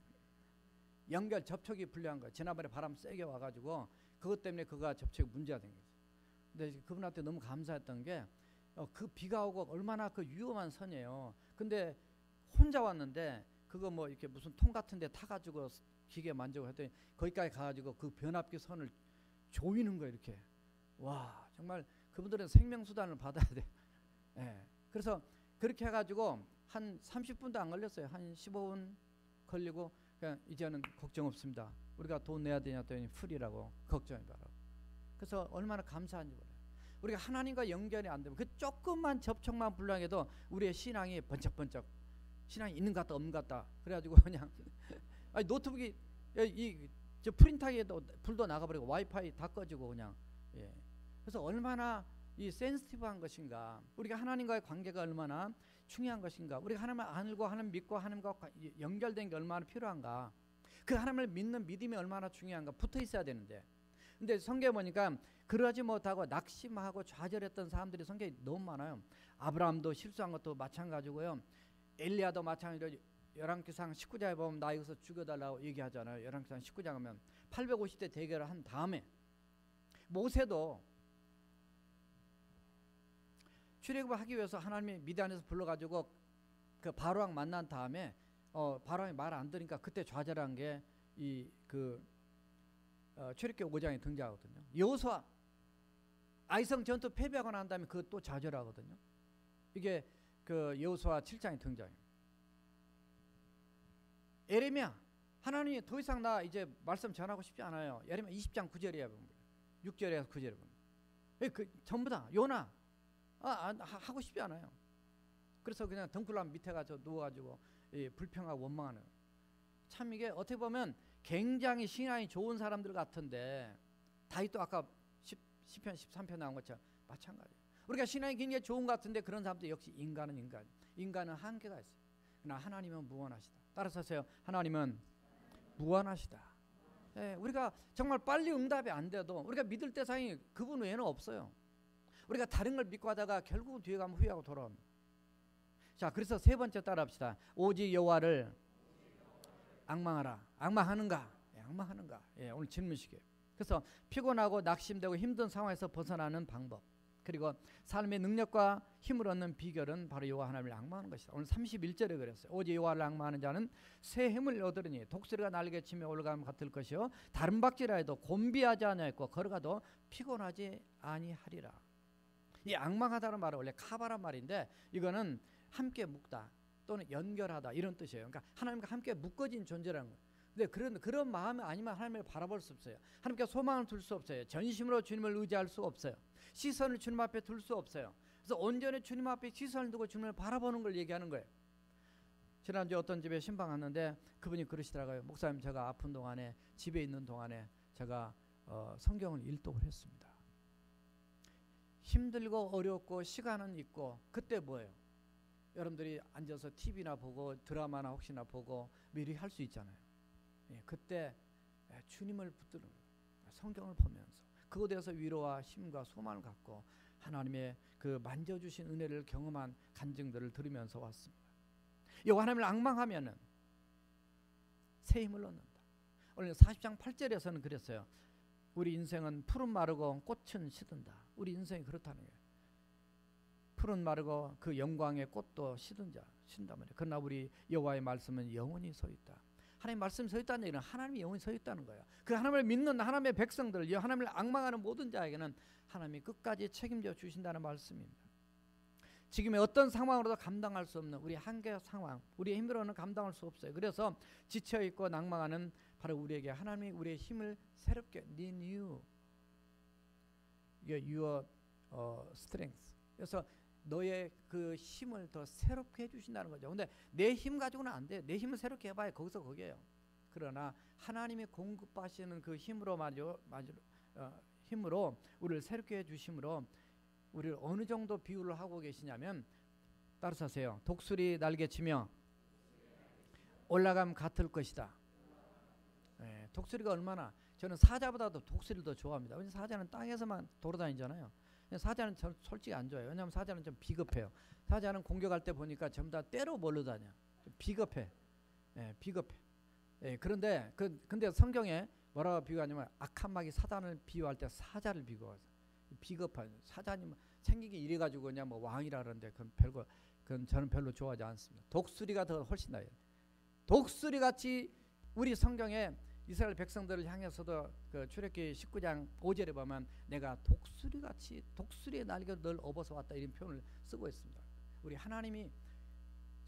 연결 접촉이 불량한 거예요. 지난번에 바람 세게 와가지고 그것 때문에 그가 접촉이 문제가 된 거죠. 근데 그분한테 너무 감사했던 게 그 비가 오고 얼마나 그 위험한 선이에요. 근데 혼자 왔는데 그거 뭐 이렇게 무슨 통 같은 데 타가지고 기계 만지고 했더니 거기까지 가가지고 그 변압기 선을 조이는 거예요. 이렇게. 와 정말 그분들은 생명수단을 받아야 돼. 예. 그래서 그렇게 해가지고 한 30분도 안 걸렸어요. 한 15분 걸리고 그냥 이제는 걱정 없습니다. 우리가 돈 내야 되냐 했더니 풀이라고 걱정이 말라고. 그래서 얼마나 감사한지 몰라요. 우리가 하나님과 연결이 안 되면 그 조금만 접촉만 불량해도 우리의 신앙이 번쩍번쩍 신앙이 있는 것 같다 없는 것 같다 그래가지고 그냥 아니 노트북이 저 프린터기에도 불도 나가버리고 와이파이 다 꺼지고 그냥. 예. 그래서 얼마나 이 센시티브한 것인가, 우리가 하나님과의 관계가 얼마나 중요한 것인가, 우리가 하나님을 알고 하나님 믿고 하나님과 연결된 게 얼마나 필요한가, 그 하나님을 믿는 믿음이 얼마나 중요한가 붙어 있어야 되는데, 근데 성경에 보니까 그러지 못하고 낙심하고 좌절했던 사람들이 성경에 너무 많아요. 아브라함도 실수한 것도 마찬가지고요. 엘리야도 마찬가지로 열왕기상 19장에 보면 나 여기서 죽여달라고 얘기하잖아요. 열왕기상 19장 하면 850대 대결을 한 다음에 모세도 출애굽을 하기 위해서 하나님이 미디안에서 불러가지고 그 바로왕 만난 다음에 바로왕이 말 안 들으니까 그때 좌절한 게 이 출애굽기 5장에 등장하거든요. 여호수아 아이성 전투 패배하고 난 다음에 그 또 좌절하거든요. 이게 그 여호수아 7장에 등장해요. 예레미야, 하나님이 더 이상 나 이제 말씀 전하고 싶지 않아요. 예레미야 20장 9절이야 보면 6절에서 9절에 보면 그 전부 다 요나 하고 싶지 않아요. 그래서 그냥 덩굴나무 밑에 가서 누워가지고 불평하고 원망하는. 참 이게 어떻게 보면 굉장히 신앙이 좋은 사람들 같은데, 다윗도 아까 시편 13편 나온 것처럼 마찬가지예요. 우리가 신앙이 굉장히 좋은 것 같은데 그런 사람들 역시 인간은 한계가 있어요. 그러나 하나님은 무한하시다. 따라서 하세요. 하나님은 무한하시다. 예, 우리가 정말 빨리 응답이 안 돼도 우리가 믿을 대상이 그분 외에는 없어요. 우리가 다른 걸 믿고 하다가 결국은 뒤에 가면 후회하고 돌아옵니다. 자, 그래서 세 번째 따라합시다. 오직 여호와를 앙망하라. 앙망하는가? 예, 앙망하는가? 예, 오늘 질문식이에요. 그래서 피곤하고 낙심되고 힘든 상황에서 벗어나는 방법, 그리고 삶의 능력과 힘을 얻는 비결은 바로 여호와 하나님을 앙망하는 것이다. 오늘 31절에 그랬어요. 오직 여호와를 앙망하는 자는 새 힘을 얻으리니 독수리가 날개 치며 올라감 같을 것이요 다른 박질라 해도 곤비하지 아니하였고 걸어가도 피곤하지 아니하리라. 이 앙망하다는 말은 원래 카바란 말인데, 이거는 함께 묶다 또는 연결하다 이런 뜻이에요. 그러니까 하나님과 함께 묶어진 존재라는 거예요. 근데 그런 마음이 아니면 하나님을 바라볼 수 없어요. 하나님께 소망을 둘 수 없어요. 전심으로 주님을 의지할 수 없어요. 시선을 주님 앞에 둘 수 없어요. 그래서 온전히 주님 앞에 시선을 두고 주님을 바라보는 걸 얘기하는 거예요. 지난주에 어떤 집에 신방 갔는데 그분이 그러시더라고요. 목사님, 제가 아픈 동안에 집에 있는 동안에 제가 성경을 일독을 했습니다. 힘들고 어렵고 시간은 있고 그때 뭐예요? 여러분들이 앉아서 TV나 보고 드라마나 혹시나 보고 미리 할 수 있잖아요. 예, 그때 주님을 붙드는 성경을 보면서 그것에 대해서 위로와 힘과 소망을 갖고 하나님의 그 만져주신 은혜를 경험한 간증들을 들으면서 왔습니다. 이 하나님을 앙망하면은 새 힘을 얻는다. 오늘 40장 8절에서는 그랬어요. 우리 인생은 풀은 마르고 꽃은 시든다. 우리 인생이 그렇다는 거예요. 풀은 마르고 그 영광의 꽃도 시든다 말이에요. 그러나 우리 여호와의 말씀은 영원히 서 있다. 하나님 말씀이 서 있다는 얘기는 하나님이 영원히 서 있다는 거예요. 그 하나님을 믿는 하나님의 백성들, 하나님을 앙망하는 모든 자에게는 하나님이 끝까지 책임져 주신다는 말씀입니다. 지금의 어떤 상황으로도 감당할 수 없는 우리 한계 상황, 우리의 힘으로는 감당할 수 없어요. 그래서 지쳐있고 낭망하는 바로 우리에게 하나님이 우리의 힘을 새롭게 renew your strength. 그래서 너의 그 힘을 더 새롭게 해주신다는 거죠. 근데 내 힘 가지고는 안 돼. 내 힘을 새롭게 해봐야 거기서 거기에요. 그러나 하나님이 공급하시는 그 힘으로 힘으로 우리를 새롭게 해주심으로 우리를 어느 정도 비유를 하고 계시냐면, 따라서 하세요. 독수리 날개치며 올라감 같을 것이다. 네, 독수리가 얼마나, 저는 사자보다도 독수리를 더 좋아합니다. 왜냐하면 사자는 땅에서만 돌아다니잖아요. 사자는 솔직히 안 좋아요. 왜냐하면 사자는 좀 비겁해요. 사자는 공격할 때 보니까 전부 다 때로 몰려다녀. 비겁해. 비겁해. 그런데 근데 성경에 뭐라고 비유하냐면 악한 마귀 사단을 비유할 때 사자를 비유해서 비겁한 사자님 생기기 이래 가지고 그냥 뭐 왕이라 그러는데 그건 저는 별로 좋아하지 않습니다. 독수리가 더 훨씬 나아요. 독수리 같이 우리 성경에 이스라엘 백성들을 향해서도 그 출애굽기 19장 5절에 보면 내가 독수리같이 독수리의 날개를 늘 업어서 왔다 이런 표현을 쓰고 있습니다. 우리 하나님이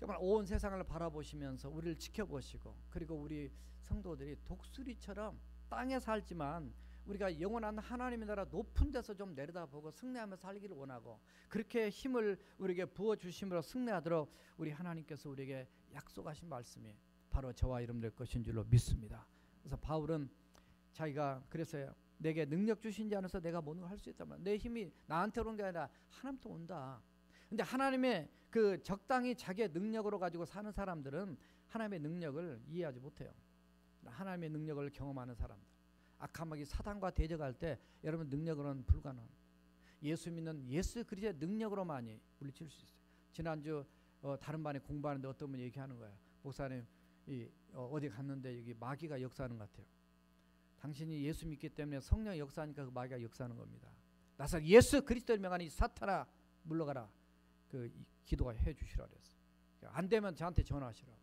정말 온 세상을 바라보시면서 우리를 지켜보시고, 그리고 우리 성도들이 독수리처럼 땅에 살지만 우리가 영원한 하나님의 나라 높은 데서 좀 내려다보고 승리하며 살기를 원하고, 그렇게 힘을 우리에게 부어주심으로 승리하도록 우리 하나님께서 우리에게 약속하신 말씀이 바로 저와 여러분들 것인 줄로 믿습니다. 그래서 바울은 자기가 그랬어요. 내게 능력 주신 자 안에서 내가 모든 걸 할 수 있단 말이야. 내 힘이 나한테 오는 게 아니라 하나님부터 온다. 근데 하나님의 그 적당히 자기의 능력으로 가지고 사는 사람들은 하나님의 능력을 이해하지 못해요. 하나님의 능력을 경험하는 사람들, 악한 마귀 사단과 대적할 때 여러분 능력으로는 불가능합니다. 예수 믿는 예수 그리스도의 능력으로만이 물리칠 수 있어요. 지난주 다른 반에 공부하는데 어떤 분이 얘기하는 거예요. 목사님 어디 갔는데 여기 마귀가 역사하는 것 같아요. 당신이 예수 믿기 때문에 성령 역사하니까 그 마귀가 역사하는 겁니다. 나서 예수 그리스도를 명하니 사탄아 물러가라. 그 기도가 해 주시라 그랬어요. 안 되면 저한테 전화하시라고.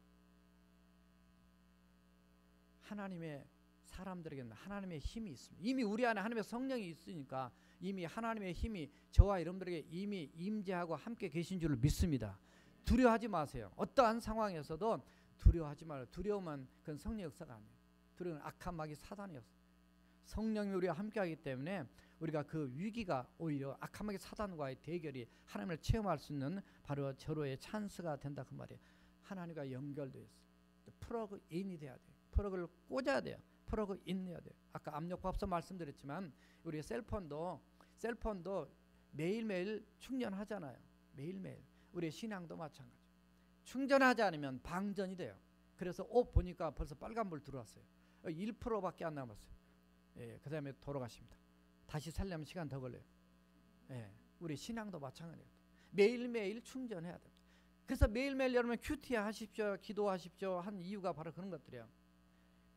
하나님의 사람들에게는 하나님의 힘이 있습니다. 이미 우리 안에 하나님의 성령이 있으니까 이미 하나님의 힘이 저와 여러분들에게 이미 임재하고 함께 계신 줄을 믿습니다. 두려워하지 마세요. 어떠한 상황에서도 두려워하지 말아요. 두려움은 그건 성령 역사가 아니에요. 두려움은 악한 마귀 사단의 역사. 성령이 우리와 함께하기 때문에 우리가 그 위기가 오히려 악한 마귀 사단과의 대결이 하나님을 체험할 수 있는 바로 절호의 찬스가 된다 그 말이에요. 하나님과 연결되어 있어요. 플러그 인이 돼야 돼요. 플러그를 꽂아야 돼요. 플러그 인 해야 돼요. 아까 압력밥솥 말씀드렸지만 우리 셀폰도 매일매일 충전하잖아요. 매일매일. 우리 신앙도 마찬가지. 충전하지 않으면 방전이 돼요. 그래서 보니까 벌써 빨간불 들어왔어요. 1%밖에 안 남았어요. 예, 그 다음에 돌아가십니다. 다시 살려면 시간 더 걸려요. 예, 우리 신앙도 마찬가지예요. 매일매일 충전해야 됩니다. 그래서 매일매일 여러분 큐티 하십시오. 기도하십시오. 한 이유가 바로 그런 것들이에요.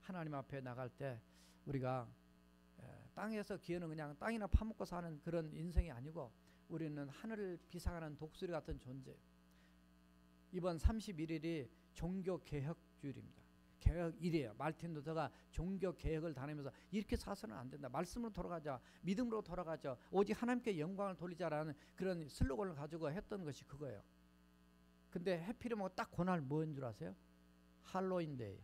하나님 앞에 나갈 때 우리가 땅에서 기어는 그냥 땅이나 파먹고 사는 그런 인생이 아니고 우리는 하늘을 비상하는 독수리 같은 존재예요. 이번 31일이 종교개혁주일입니다. 개혁일이에요. 말틴 루터가 종교개혁을 다니면서 이렇게 사서는 안 된다. 말씀으로 돌아가자. 믿음으로 돌아가자. 오직 하나님께 영광을 돌리자라는 그런 슬로건을 가지고 했던 것이 그거예요. 근데 해피리면 딱 그날 뭐인 줄 아세요? 할로윈데이.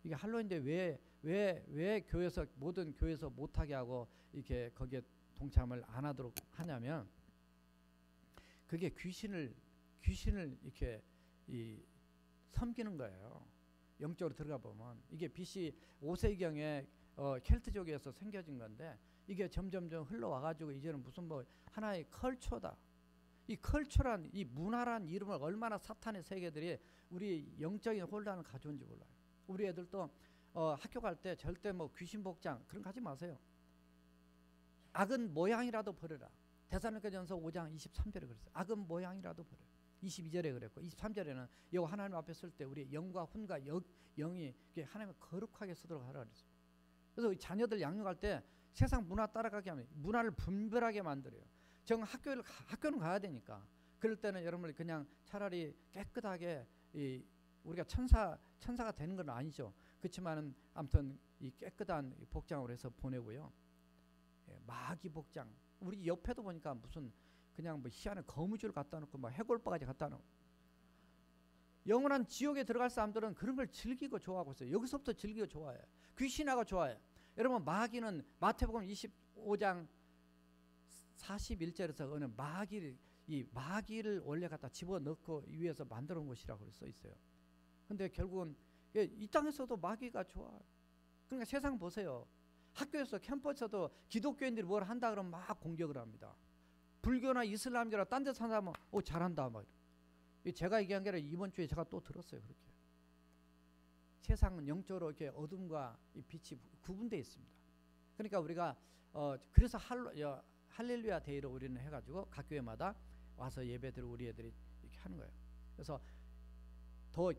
이게 할로윈데이 왜 교회에서 모든 교회에서 못하게 하고 이렇게 거기에 동참을 안 하도록 하냐면 그게 귀신을 이렇게 섬기는 거예요. 영적으로 들어가 보면 이게 BC 5세기경에 켈트족에서 생겨진 건데 이게 점점점 흘러와가지고 이제는 무슨 뭐 하나의 컬처다. 이 컬처란 이 문화란 이름을 얼마나 사탄의 세계들이 우리 영적인 혼란을 가져온지 몰라요. 우리 애들도 학교 갈 때 절대 뭐 귀신 복장 그런 거 하지 마세요. 악은 모양이라도 버려라. 데살로니가전서 5장 23절에 그랬어요. 악은 모양이라도 버려라. 22절에 그랬고 23절에는 여호와 하나님 앞에 설 때 우리 영과 혼과 영이 하나님을 거룩하게 쓰도록 하라 그랬어요. 그래서 자녀들 양육할 때 세상 문화 따라가게 하면 문화를 분별하게 만들어요. 학교는 가야 되니까. 그럴 때는 여러분들 그냥 차라리 깨끗하게 우리가 천사가 되는 건 아니죠. 그렇지만은 아무튼 이 깨끗한 복장으로 해서 보내고요. 마귀 복장. 우리 옆에도 보니까 무슨 그냥 뭐 희한한 거무줄 갖다 놓고 막 해골바가지 갖다 놓고. 영원한 지옥에 들어갈 사람들은 그런 걸 즐기고 좋아하고 있어요. 여기서부터 즐기고 좋아해요. 귀신하고 좋아해요. 여러분 마귀는 마태복음 25장 41절에서 어느 마귀를 원래 갖다 집어넣고 위에서 만들어 놓은 것이라고 써 있어요. 근데 결국은 이 땅에서도 마귀가 좋아. 그러니까 세상 보세요. 학교에서 캠퍼스에서도 기독교인들이 뭘 한다 그러면 막 공격을 합니다. 불교나 이슬람교나 딴 데 사는 사람은 잘한다 막. 제가 얘기한 게 아니라 이번 주에 제가 또 들었어요. 그렇게. 세상은 영적으로 이렇게 어둠과 이 빛이 구분되어 있습니다. 그러니까 우리가 그래서 할렐루야 데이로 우리는 해가지고 각 교회마다 와서 예배드리고 우리 애들이 이렇게 하는 거예요. 그래서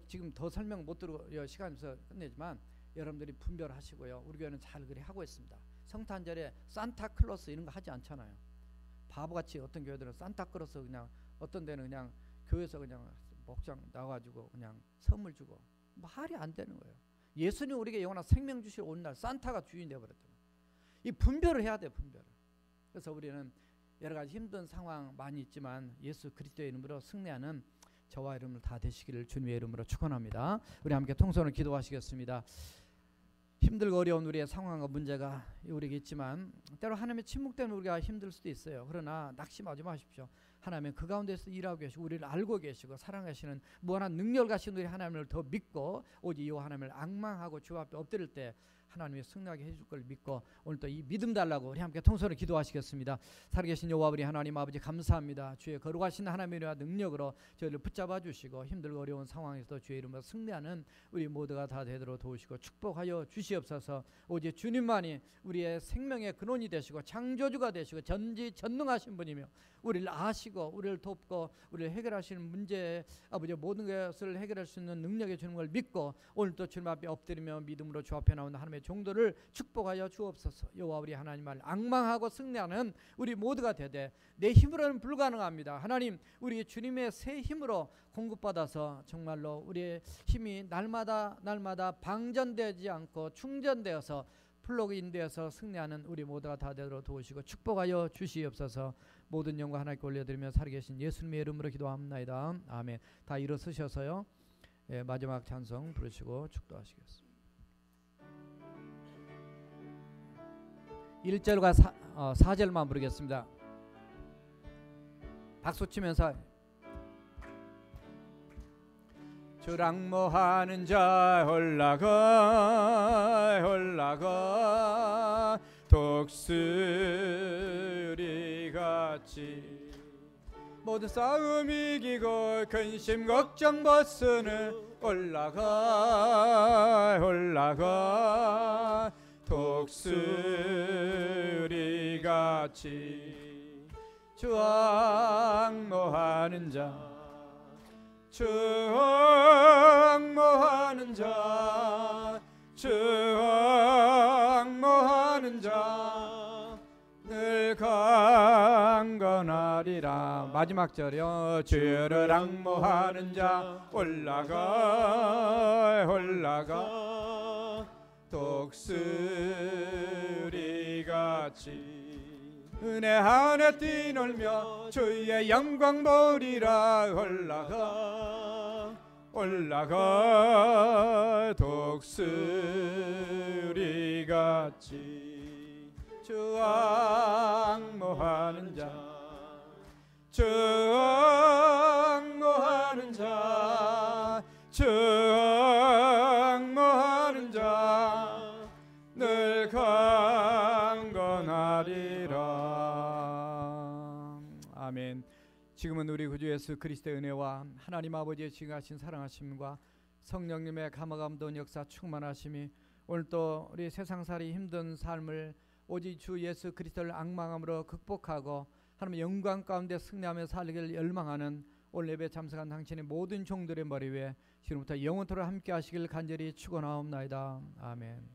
지금 더 설명 못 드리고 시간 있어서 끝내지만 여러분들이 분별하시고요. 우리 교회는 잘 그리 하고 있습니다. 성탄절에 산타클로스 이런 거 하지 않잖아요. 바보같이 어떤 교회들은 산타클로스 그냥 어떤 데는 그냥 교회에서 그냥 목장 나와가지고 그냥 선물 주고 말이 안 되는 거예요. 예수님 우리에게 영원한 생명 주실 온 날 산타가 주인이 되어버렸다. 이 분별을 해야 돼. 분별을. 그래서 우리는 여러 가지 힘든 상황 많이 있지만 예수 그리스도의 이름으로 승리하는 저와 여러분들 다 되시기를 주님의 이름으로 축원합니다. 우리 함께 통성으로 기도하시겠습니다. 힘들고 어려운 우리의 상황과 문제가 우리에게 있지만 때로 하나님의 침묵 때문에 우리가 힘들 수도 있어요. 그러나 낙심하지 마십시오. 하나님은 그 가운데서 일하고 계시고 우리를 알고 계시고 사랑하시는 무한한 능력을 가신 우리 하나님을 더 믿고 오직 이 하나님을 앙망하고 주 앞에 엎드릴 때 하나님의 승리하게 해줄 걸 믿고 오늘 또 이 믿음 달라고 우리 함께 통성으로 기도하시겠습니다. 살아계신 여호와 우리 하나님 아버지 감사합니다. 주의 거룩하신 하나님의 능력으로 저희를 붙잡아 주시고 힘들고 어려운 상황에서도 주의 이름으로 승리하는 우리 모두가 다 되도록 도우시고 축복하여 주시옵소서. 오직 주님만이 우리의 생명의 근원이 되시고 창조주가 되시고 전지전능하신 분이며 우리를 아시고 우리를 돕고 우리를 해결하시는 문제 아버지 모든 것을 해결할 수 있는 능력이 주는 걸 믿고 오늘도 주님 앞에 엎드리며 믿음으로 주 앞에 나오는 하나님의 종들을 축복하여 주옵소서. 여호와 우리 하나님을 앙망하고 승리하는 우리 모두가 되되 내 힘으로는 불가능합니다. 하나님 우리 주님의 새 힘으로 공급받아서 정말로 우리의 힘이 날마다 방전되지 않고 충전되어서 플러그인되어서 승리하는 우리 모두가 다 되도록 도우시고 축복하여 주시옵소서. 모든 영광 하나님께 올려드리며 살아계신 예수님의 이름으로 기도합나이다. 아멘. 다 일어서셔서요. 마지막 찬송 부르시고 축도하시겠습니다. 1절과 4절만 부르겠습니다. 박수 치면서 주랑모하는 자 올라가 독수리같이 모든 싸움 이기고 근심 걱정 벗으는 올라가 독수리같이 주앙모하는 자 주앙모하는 자 늘 강건하리라. 마지막 절이요. 주를 앙모하는 자 올라가 독수리같이 은혜 안에 뛰놀며 주의 영광 보리라. 올라가 독수리같이 주앙모하는 자 늘 강건하리라. 아멘. 지금은 우리 구주 예수 그리스도의 은혜와 하나님 아버지의 지극하신 사랑하심과 성령님의 감화감동 역사 충만하심이 오늘 또 우리 세상살이 힘든 삶을 오직 주 예수 그리스도를 앙망함으로 극복하고 하나님의 영광 가운데 승리하며 살기를 열망하는 오늘 예배 참석한 당신의 모든 종들의 머리 위에 지금부터 영원토록 함께 하시길 간절히 축원하옵나이다. 아멘.